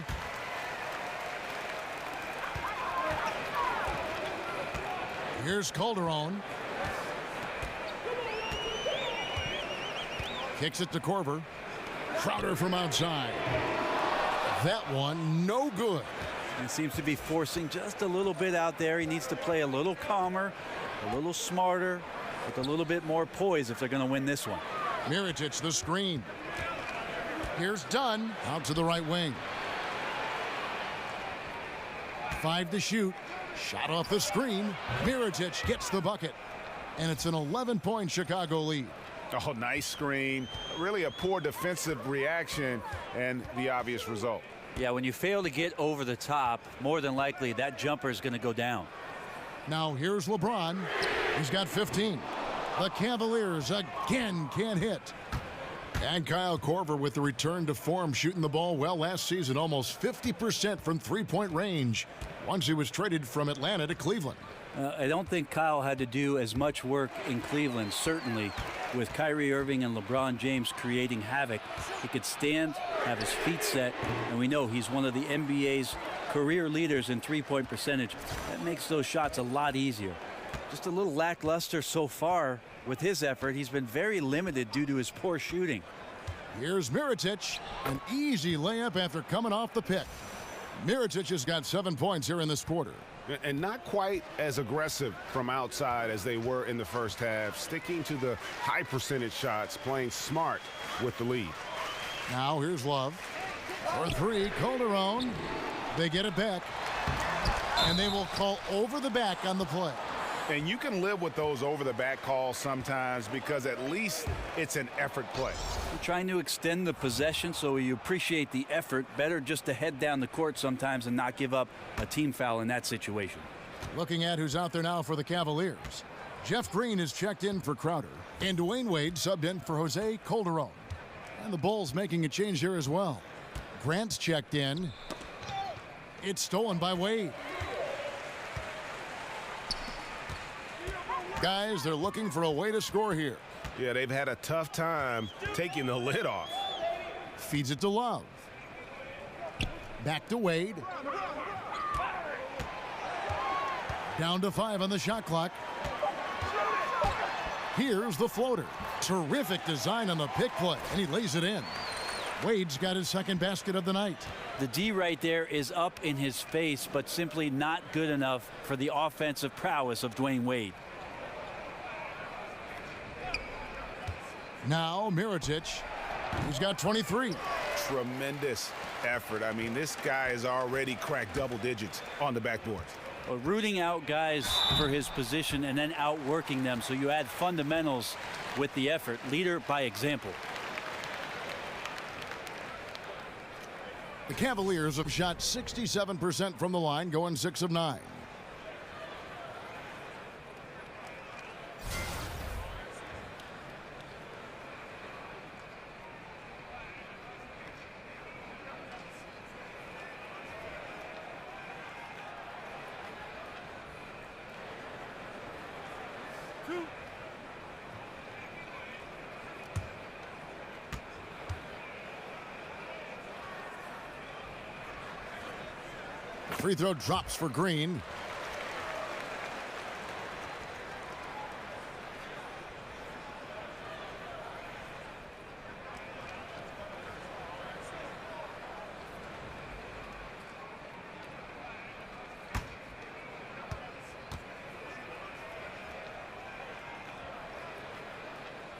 Here's Calderon. Kicks it to Korver. Crowder from outside. That one, no good. He seems to be forcing just a little bit out there. He needs to play a little calmer, a little smarter, with a little bit more poise if they're going to win this one. Mirotic, the screen. Here's Dunn out to the right wing. 5 to shoot. Shot off the screen. Mirotic gets the bucket. And it's an 11-point Chicago lead. Oh, nice screen. Really a poor defensive reaction and the obvious result. Yeah, when you fail to get over the top, more than likely that jumper is going to go down. Now here's LeBron. He's got 15. The Cavaliers again can't hit. And Kyle Korver with the return to form, shooting the ball well last season, almost 50% from three-point range once he was traded from Atlanta to Cleveland. I don't think Kyle had to do as much work in Cleveland, certainly with Kyrie Irving and LeBron James creating havoc. He could stand, have his feet set, and we know he's one of the NBA's career leaders in three-point percentage. That makes those shots a lot easier. Just a little lackluster so far with his effort. He's been very limited due to his poor shooting. Here's Mirotic, an easy layup after coming off the pick. Mirotic has got 7 points here in this quarter. And not quite as aggressive from outside as they were in the first half, sticking to the high percentage shots, playing smart with the lead. Now here's Love. For 3, Calderon. They get it back. And they will call over the back on the play. And you can live with those over-the-back calls sometimes because at least it's an effort play. You're trying to extend the possession, so you appreciate the effort. Better just to head down the court sometimes and not give up a team foul in that situation. Looking at who's out there now for the Cavaliers. Jeff Green is checked in for Crowder. And Dwayne Wade subbed in for Jose Calderon. And the Bulls making a change here as well. Grant's checked in. It's stolen by Wade. Guys, they're looking for a way to score here. Yeah, they've had a tough time taking the lid off. Feeds it to Love. Back to Wade. Down to 5 on the shot clock. Here's the floater. Terrific design on the pick play, and he lays it in. Wade's got his second basket of the night. The D right there is up in his face, but simply not good enough for the offensive prowess of Dwayne Wade. Now Mirotic, who's got 23. Tremendous effort. I mean, this guy has already cracked double digits on the backboard. Well, rooting out guys for his position and then outworking them, so you add fundamentals with the effort. Leader by example. The Cavaliers have shot 67% from the line, going 6 of 9. Free throw drops for Green.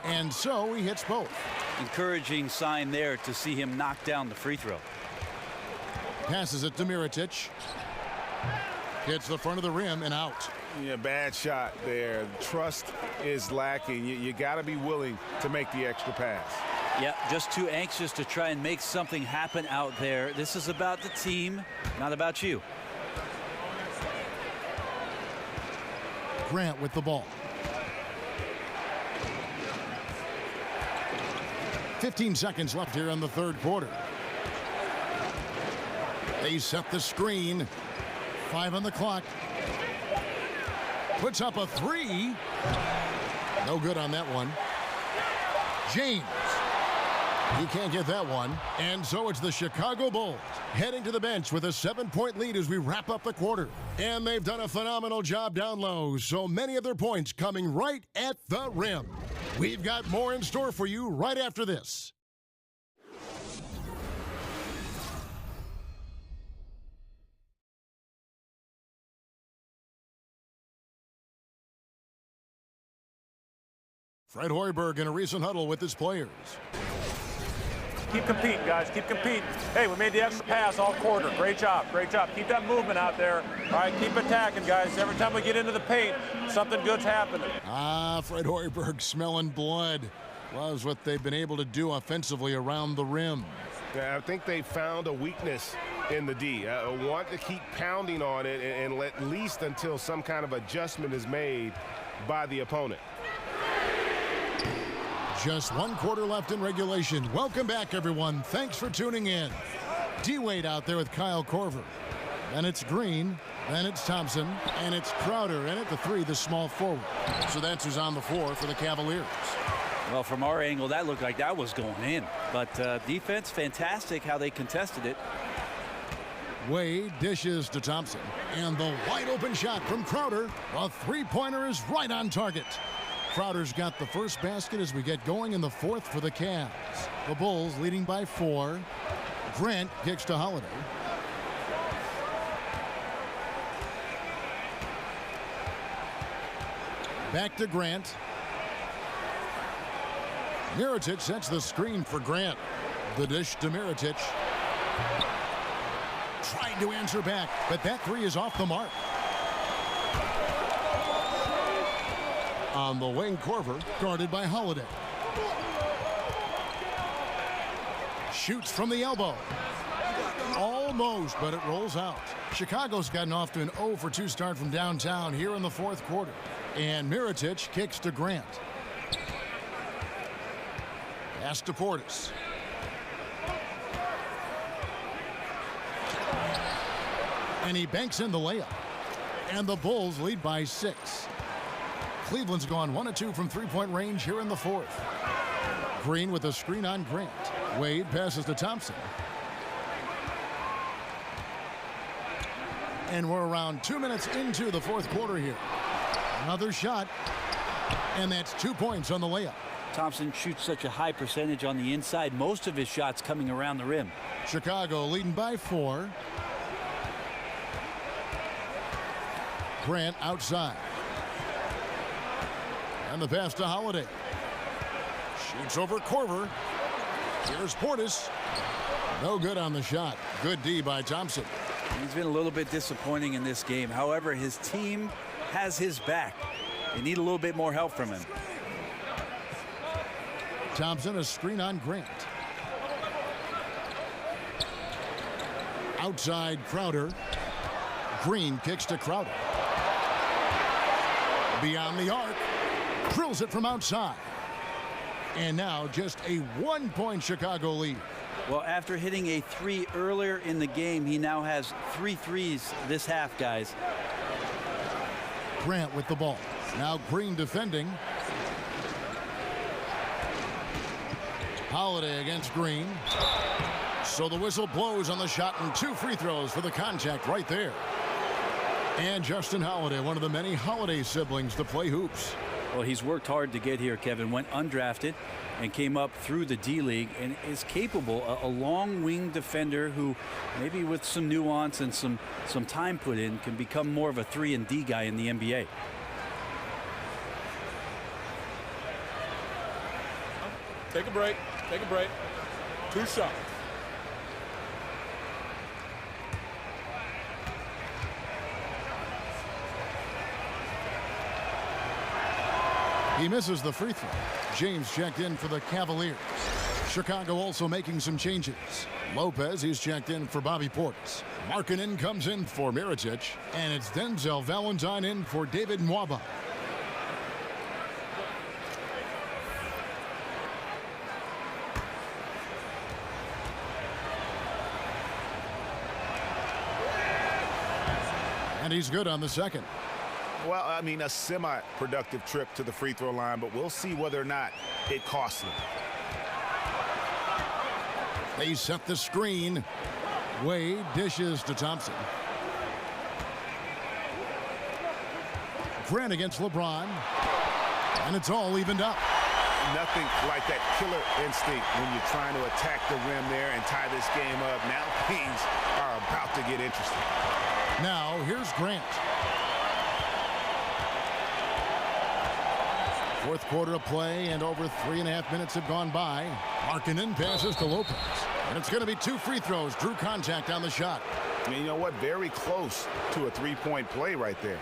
And so he hits both. Encouraging sign there to see him knock down the free throw. Passes it to Mirotic. Hits the front of the rim and out. Yeah, bad shot there. Trust is lacking. You got to be willing to make the extra pass. Yeah, just too anxious to try and make something happen out there. This is about the team, not about you. Grant with the ball. 15 seconds left here in the third quarter. They set the screen. 5 on the clock. Puts up a 3. No good on that one. James. He can't get that one. And so it's the Chicago Bulls heading to the bench with a 7-point lead as we wrap up the quarter. And they've done a phenomenal job down low. So many of their points coming right at the rim. We've got more in store for you right after this. Fred Hoiberg in a recent huddle with his players. Keep competing, guys. Keep competing. Hey, we made the extra pass all quarter. Great job. Great job. Keep that movement out there. All right, keep attacking, guys. Every time we get into the paint, something good's happening. Fred Hoiberg smelling blood. Loves what they've been able to do offensively around the rim. Yeah, I think they found a weakness in the D. Want to keep pounding on it and at least until some kind of adjustment is made by the opponent. Just 1 quarter left in regulation. Welcome back, everyone. Thanks for tuning in. D-Wade out there with Kyle Korver. Then it's Green. Then it's Thompson. And it's Crowder. And at the 3, the small forward. So that's who's on the floor for the Cavaliers. Well, from our angle, that looked like that was going in. But defense, fantastic how they contested it. Wade dishes to Thompson. And the wide open shot from Crowder. A 3-pointer is right on target. Crowder's got the first basket as we get going in the 4th for the Cavs. The Bulls leading by 4. Grant kicks to Holiday. Back to Grant. Mirotic sets the screen for Grant. The dish to Mirotic. Trying to answer back, but that 3 is off the mark. On the wing, Korver, guarded by Holiday. Shoots from the elbow. Almost, but it rolls out. Chicago's gotten off to an 0-for-2 start from downtown here in the 4th quarter. And Mirotic kicks to Grant. Pass to Portis. And he banks in the layup. And the Bulls lead by 6. Cleveland's gone 1 of 2 from 3-point range here in the 4th. Green with a screen on Grant. Wade passes to Thompson. And we're around 2 minutes into the 4th quarter here. Another shot. And that's 2 points on the layup. Thompson shoots such a high percentage on the inside. Most of his shots coming around the rim. Chicago leading by 4. Grant outside. And the pass to Holiday. Shoots over Korver. Here's Portis. No good on the shot. Good D by Thompson. He's been a little bit disappointing in this game. However, his team has his back. They need a little bit more help from him. Thompson, a screen on Grant. Outside Crowder. Green kicks to Crowder. Beyond the arc. Drills it from outside. And now just a 1-point Chicago lead. Well, after hitting a 3 earlier in the game, he now has 3 threes this half, guys. Grant with the ball. Now Green defending. Holiday against Green. So the whistle blows on the shot and 2 free throws for the contact right there. And Justin Holiday, one of the many Holiday siblings to play hoops. Well, he's worked hard to get here, Kevin. Went undrafted and came up through the D-League and is capable, a long wing defender who maybe with some nuance and some time put in can become more of a 3-and-D guy in the NBA. Take a break. Take a break. 2 shots. He misses the free throw. James checked in for the Cavaliers. Chicago also making some changes. Lopez, he's checked in for Bobby Portis. Markkanen comes in for Mirotic. And it's Denzel Valentine in for David Nwaba. And he's good on the second. Well, I mean, a semi-productive trip to the free throw line, but we'll see whether or not it costs them. They set the screen. Wade dishes to Thompson. Grant against LeBron. And it's all evened up. Nothing like that killer instinct when you're trying to attack the rim there and tie this game up. Now things are about to get interesting. Now, here's Grant. Fourth quarter of play, and over 3.5 minutes have gone by. Markkanen passes to Lopez. And it's going to be 2 free throws. Drew contact on the shot. And you know what? Very close to a three-point play right there.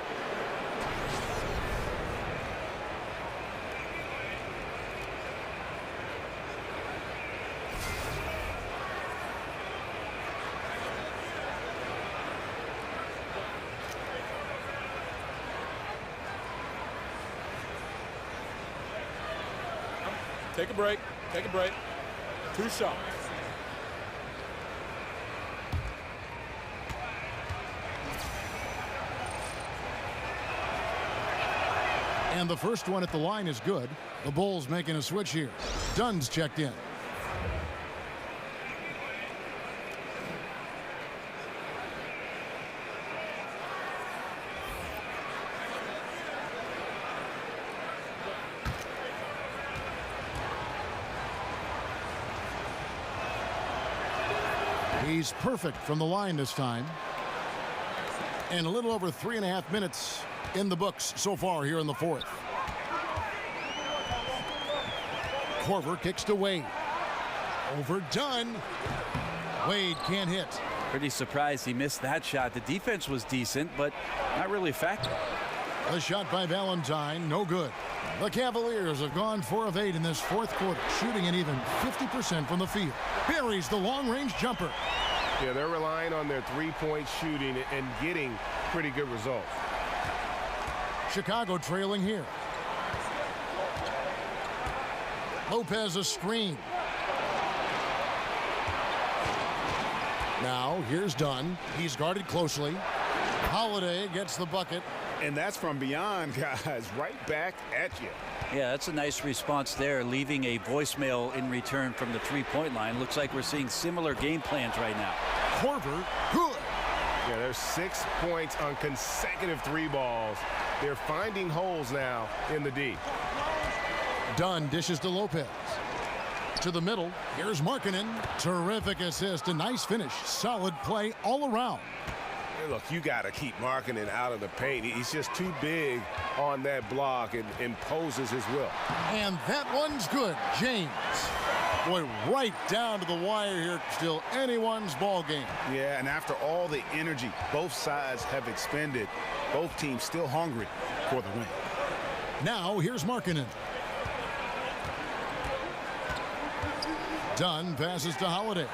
Take a break. Take a break. 2 shots. And the first one at the line is good. The Bulls making a switch here. Dunn's checked in. He's perfect from the line this time. And a little over 3.5 minutes in the books so far here in the fourth. Korver kicks to Wade. Over Dunn. Wade can't hit. Pretty surprised he missed that shot. The defense was decent, but not really effective. A shot by Valentine, no good. The Cavaliers have gone 4 of 8 in this fourth quarter, shooting an even 50% from the field. Buries the long-range jumper. Yeah, they're relying on their three-point shooting and getting pretty good results. Chicago trailing here. Lopez a screen. Now here's Dunn. He's guarded closely. Holiday gets the bucket. And that's from beyond, guys, right back at you. Yeah, that's a nice response there, leaving a voicemail in return from the three-point line. Looks like we're seeing similar game plans right now. Korver, good. Yeah, there's 6 points on consecutive 3 balls. They're finding holes now in the D. Dunn dishes to Lopez. To the middle, here's Markkanen. Terrific assist, a nice finish. Solid play all around. Hey, look, you got to keep Markkanen out of the paint. He's just too big on that block and imposes his will. And that one's good. James. Boy, right down to the wire here. Still anyone's ball game. Yeah, and after all the energy both sides have expended, both teams still hungry for the win. Now here's Markkanen. Dunn passes to Holiday.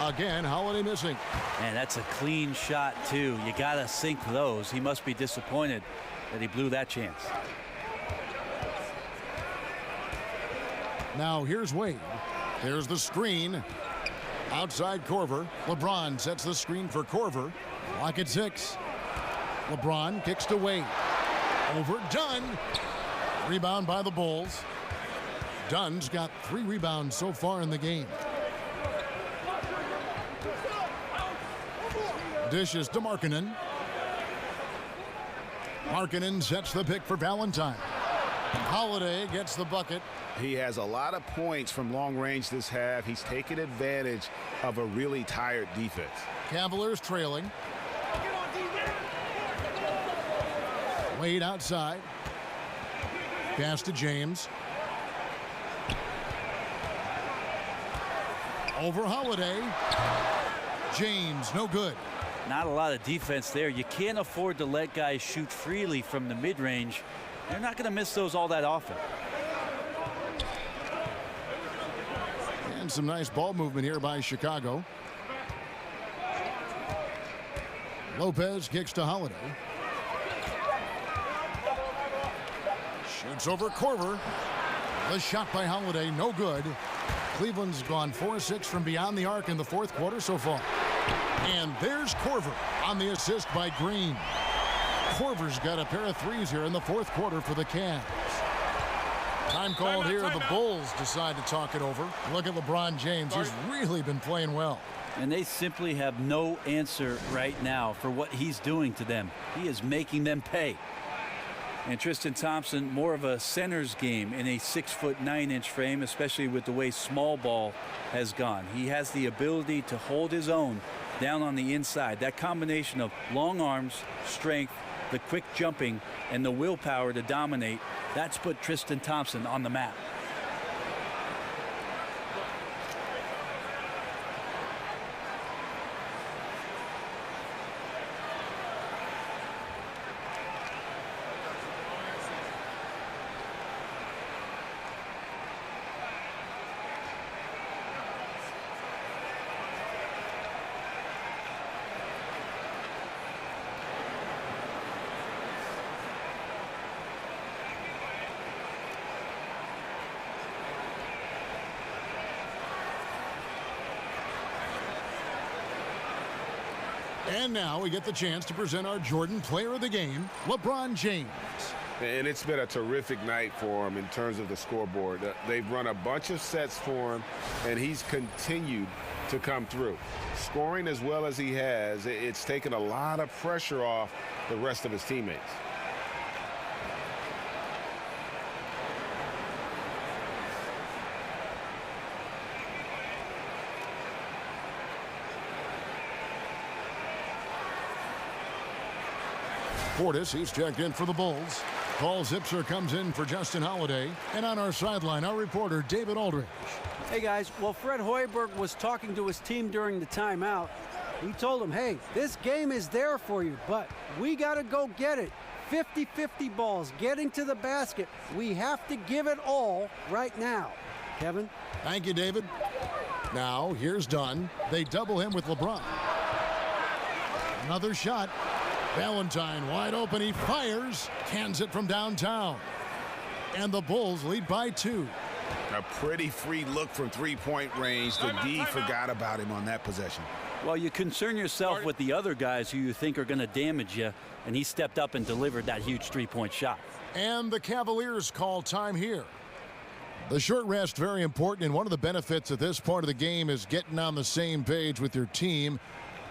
Again, Holiday missing. And that's a clean shot, too. You got to sink those. He must be disappointed that he blew that chance. Now here's Wade. There's the screen. Outside Korver. LeBron sets the screen for Korver. Lock at 6. LeBron kicks to Wade. Over Dunn. Rebound by the Bulls. Dunn's got 3 rebounds so far in the game. Dishes to Markkanen. Markkanen sets the pick for Valentine. Holiday gets the bucket. He has a lot of points from long range this half. He's taken advantage of a really tired defense. Cavaliers trailing. Wade outside. Pass to James. Over Holiday. James, no good. Not a lot of defense there. You can't afford to let guys shoot freely from the mid-range. They're not going to miss those all that often. And some nice ball movement here by Chicago. Lopez kicks to Holiday. Shoots over Korver. The shot by Holiday, no good. Cleveland's gone 4-6 from beyond the arc in the fourth quarter so far. And there's Korver on the assist by Green. Korver's got a pair of threes here in the fourth quarter for the Cavs. Time called here. The Bulls decide to talk it over. Look at LeBron James. He's really been playing well. And they simply have no answer right now for what he's doing to them. He is making them pay. And Tristan Thompson, more of a center's game in a 6'9" frame, especially with the way small ball has gone. He has the ability to hold his own down on the inside. That combination of long arms, strength, the quick jumping, and the willpower to dominate. That's put Tristan Thompson on the map. And now we get the chance to present our Jordan Player of the Game, LeBron James. And it's been a terrific night for him in terms of the scoreboard. They've run a bunch of sets for him, and he's continued to come through. Scoring as well as he has, it's taken a lot of pressure off the rest of his teammates. Portis, he's checked in for the Bulls. Paul Zipser comes in for Justin Holiday. And on our sideline, our reporter, David Aldridge. Hey, guys. Well, Fred Hoiberg was talking to his team during the timeout. He told them, hey, this game is there for you, but we got to go get it. 50-50 balls, getting to the basket. We have to give it all right now. Kevin? Thank you, David. Now, here's Dunn. They double him with LeBron. Another shot. Valentine wide open. He fires. Cans it from downtown. And the Bulls lead by 2. A pretty free look from three-point range. The D forgot about him on that possession. Well, you concern yourself with the other guys who you think are going to damage you, and he stepped up and delivered that huge three-point shot. And the Cavaliers call time here. The short rest, very important, and one of the benefits at this part of the game is getting on the same page with your team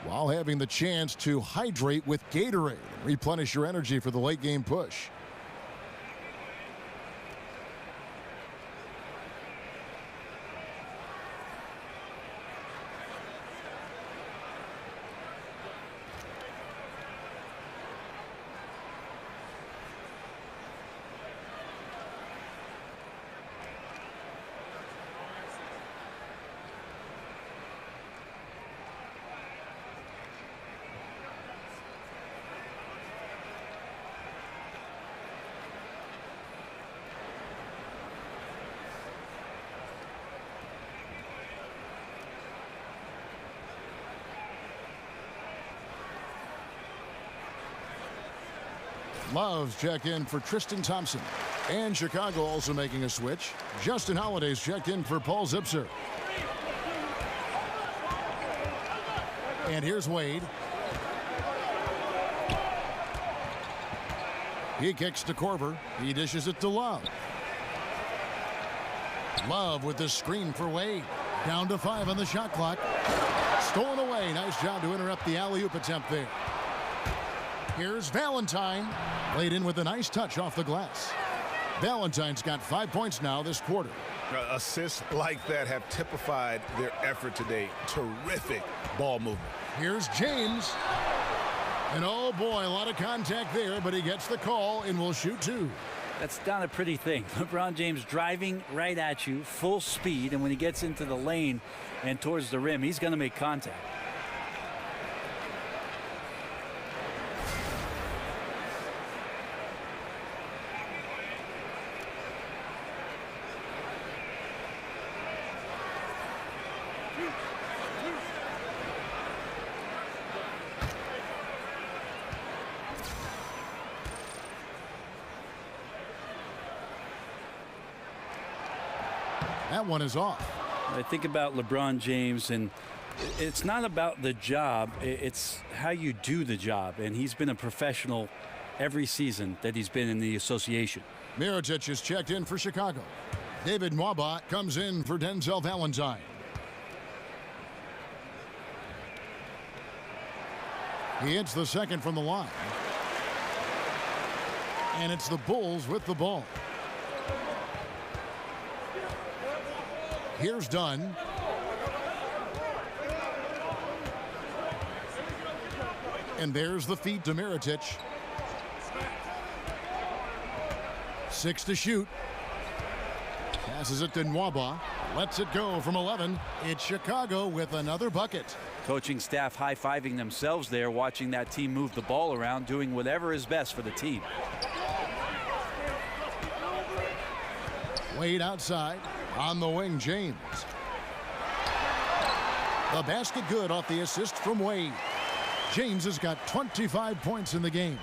while having the chance to hydrate with Gatorade and replenish your energy for the late game push. Love's check in for Tristan Thompson. And Chicago also making a switch. Justin Holiday's checked in for Paul Zipser. And here's Wade. He kicks to Korver. He dishes it to Love. Love with the screen for Wade. Down to 5 on the shot clock. Stolen away. Nice job to interrupt the alley-oop attempt there. Here's Valentine. Laid in with a nice touch off the glass. Valentine's got 5 points now this quarter. Assists like that have typified their effort today. Terrific ball movement. Here's James. And oh boy, a lot of contact there, but he gets the call and will shoot 2. That's not a pretty thing. LeBron James driving right at you, full speed, and when he gets into the lane and towards the rim, he's going to make contact. That one is off. I think about LeBron James, and it's not about the job, it's how you do the job. And he's been a professional every season that he's been in the association. Mirotic is checked in for Chicago. David Mwaba comes in for Denzel Valentine. He hits the second from the line. And it's the Bulls with the ball. Here's Dunn. And there's the feed to Mirotic. 6 to shoot. Passes it to Nwaba. Lets it go from 11. It's Chicago with another bucket. Coaching staff high-fiving themselves there, watching that team move the ball around, doing whatever is best for the team. Wade outside. On the wing, James. The basket good off the assist from Wade. James has got 25 points in the game.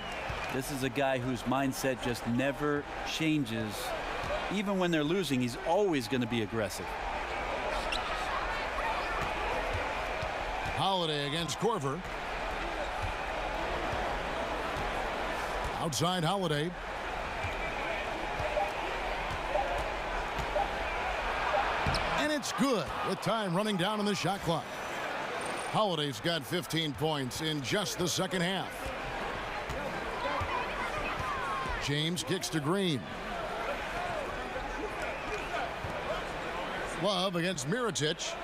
This is a guy whose mindset just never changes. Even when they're losing, he's always going to be aggressive. Holiday against Korver. Outside Holiday. And it's good with time running down on the shot clock. Holiday's got 15 points in just the second half. James kicks to Green. Love against Mirotic.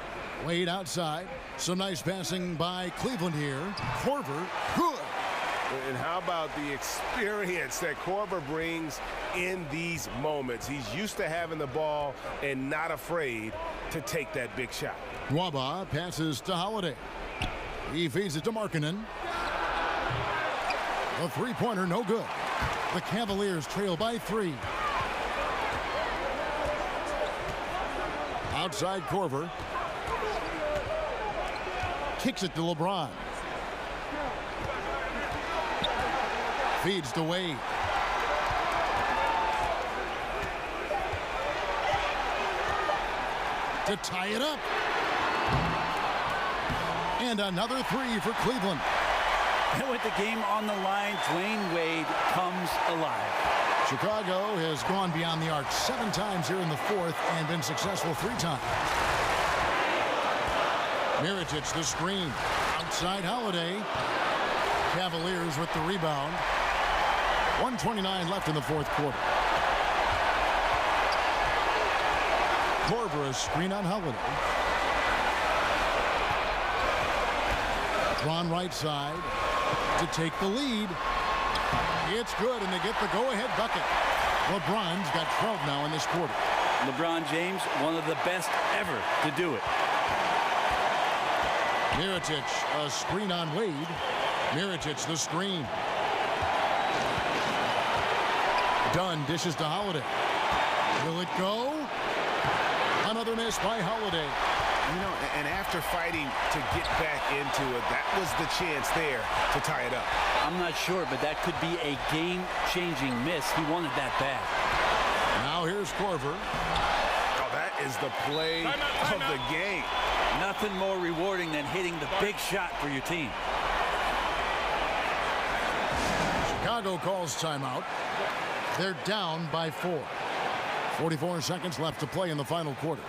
Wade outside. Some nice passing by Cleveland here. Korver, good. And how about the experience that Korver brings in these moments? He's used to having the ball and not afraid to take that big shot. Nwaba passes to Holiday. He feeds it to Markkanen. The three-pointer, no good. The Cavaliers trail by 3. Outside Korver. Kicks it to LeBron. Feeds to Wade. To tie it up. And another 3 for Cleveland. And with the game on the line, Dwayne Wade comes alive. Chicago has gone beyond the arc 7 times here in the fourth and been successful 3 times. Mirotic the screen. Outside Holiday. Cavaliers with the rebound. 1:29 left in the fourth quarter. Korver, a screen on Holiday. Ron right side to take the lead. It's good, and they get the go-ahead bucket. LeBron's got 12 now in this quarter. LeBron James, one of the best ever to do it. Mirotic, a screen on Wade. Mirotic, the screen. Dunn dishes to Holiday. Will it go? Another miss by Holiday. You know, and after fighting to get back into it, that was the chance there to tie it up. I'm not sure, but that could be a game-changing miss. He wanted that bad. Now here's Korver. Oh, that is the play of the game. Nothing more rewarding than hitting the big shot for your team. Chicago calls timeout. They're down by 4. 44 seconds left to play in the final quarter.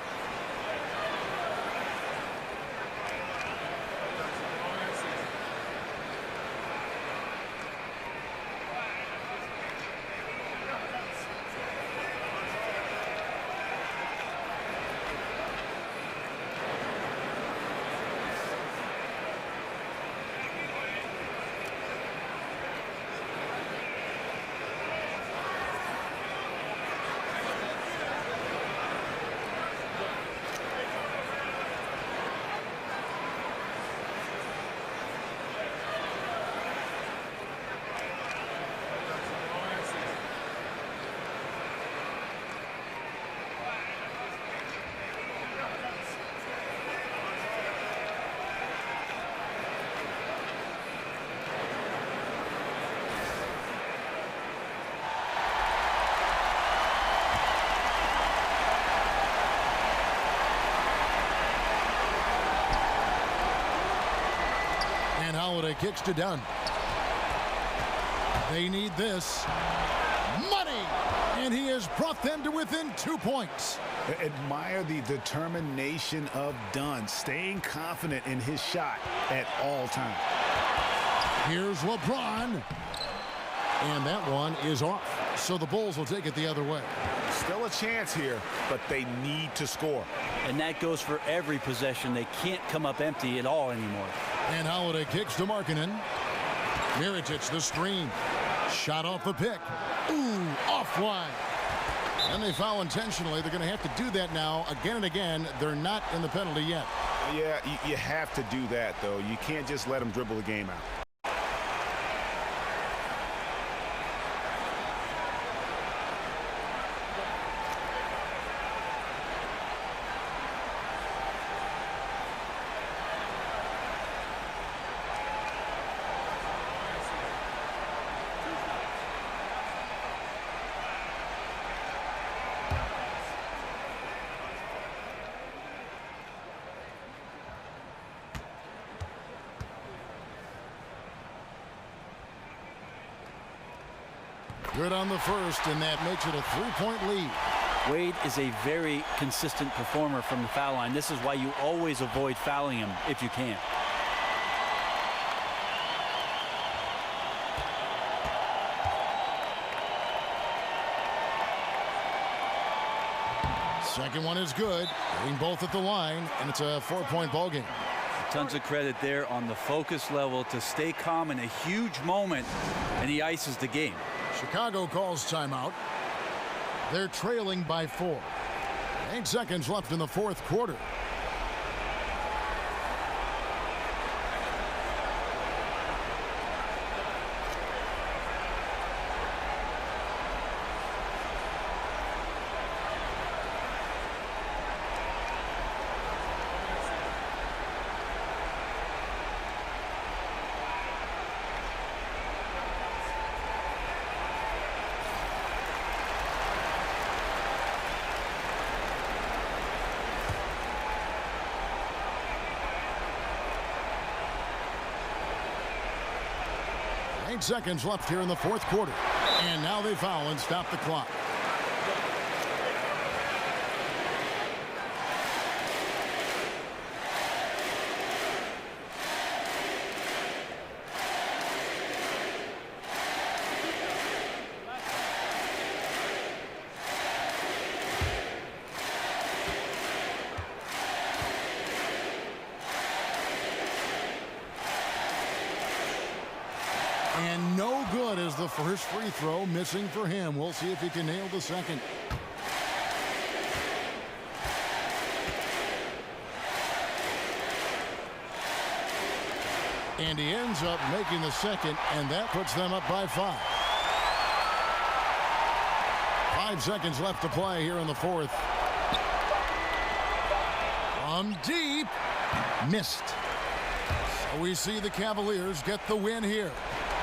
Holiday kicks to Dunn. They need this. Money! And he has brought them to within 2 points. Admire the determination of Dunn, staying confident in his shot at all times. Here's LeBron. And that one is off. So the Bulls will take it the other way. Still a chance here, but they need to score. And that goes for every possession. They can't come up empty at all anymore. And Holiday kicks to Markkanen. Mirotic the screen. Shot off the pick. Ooh, offline. And they foul intentionally. They're going to have to do that now again and again. They're not in the penalty yet. Yeah, you have to do that, though. You can't just let them dribble the game out. Good on the first, and that makes it a 3-point lead. Wade is a very consistent performer from the foul line. This is why you always avoid fouling him if you can. Second one is good. Hitting both at the line, and it's a 4-point ball game. Tons of credit there on the focus level to stay calm in a huge moment, and he ices the game. Chicago calls timeout. They're trailing by 4. 8 seconds left in the fourth quarter. Seconds left here in the fourth quarter. And now they foul and stop the clock. And no good as the first free throw missing for him. We'll see if he can nail the second. And he ends up making the second, and that puts them up by 5. 5 seconds left to play here in the fourth. From deep, missed. So we see the Cavaliers get the win here.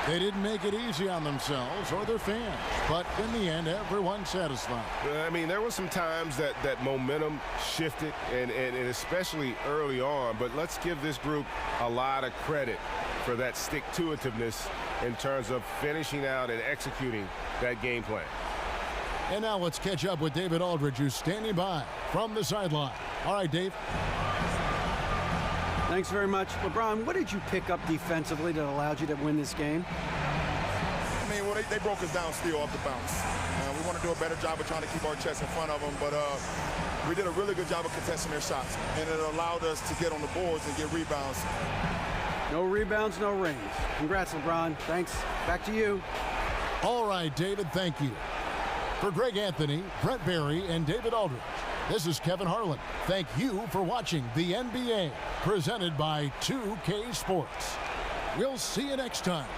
They didn't make it easy on themselves or their fans, but in the end, everyone's satisfied. I mean, there were some times that momentum shifted, and especially early on, but let's give this group a lot of credit for that stick-to-itiveness in terms of finishing out and executing that game plan. And now let's catch up with David Aldridge, who's standing by from the sideline. All right, Dave. Thanks very much. LeBron, what did you pick up defensively that allowed you to win this game? I mean, well, they broke us down still off the bounce. We want to do a better job of trying to keep our chest in front of them, but we did a really good job of contesting their shots, and it allowed us to get on the boards and get rebounds. No rebounds, no rings. Congrats, LeBron. Thanks. Back to you. All right, David, thank you. For Greg Anthony, Brett Barry, and David Aldridge, this is Kevin Harlan. Thank you for watching the NBA, presented by 2K Sports. We'll see you next time.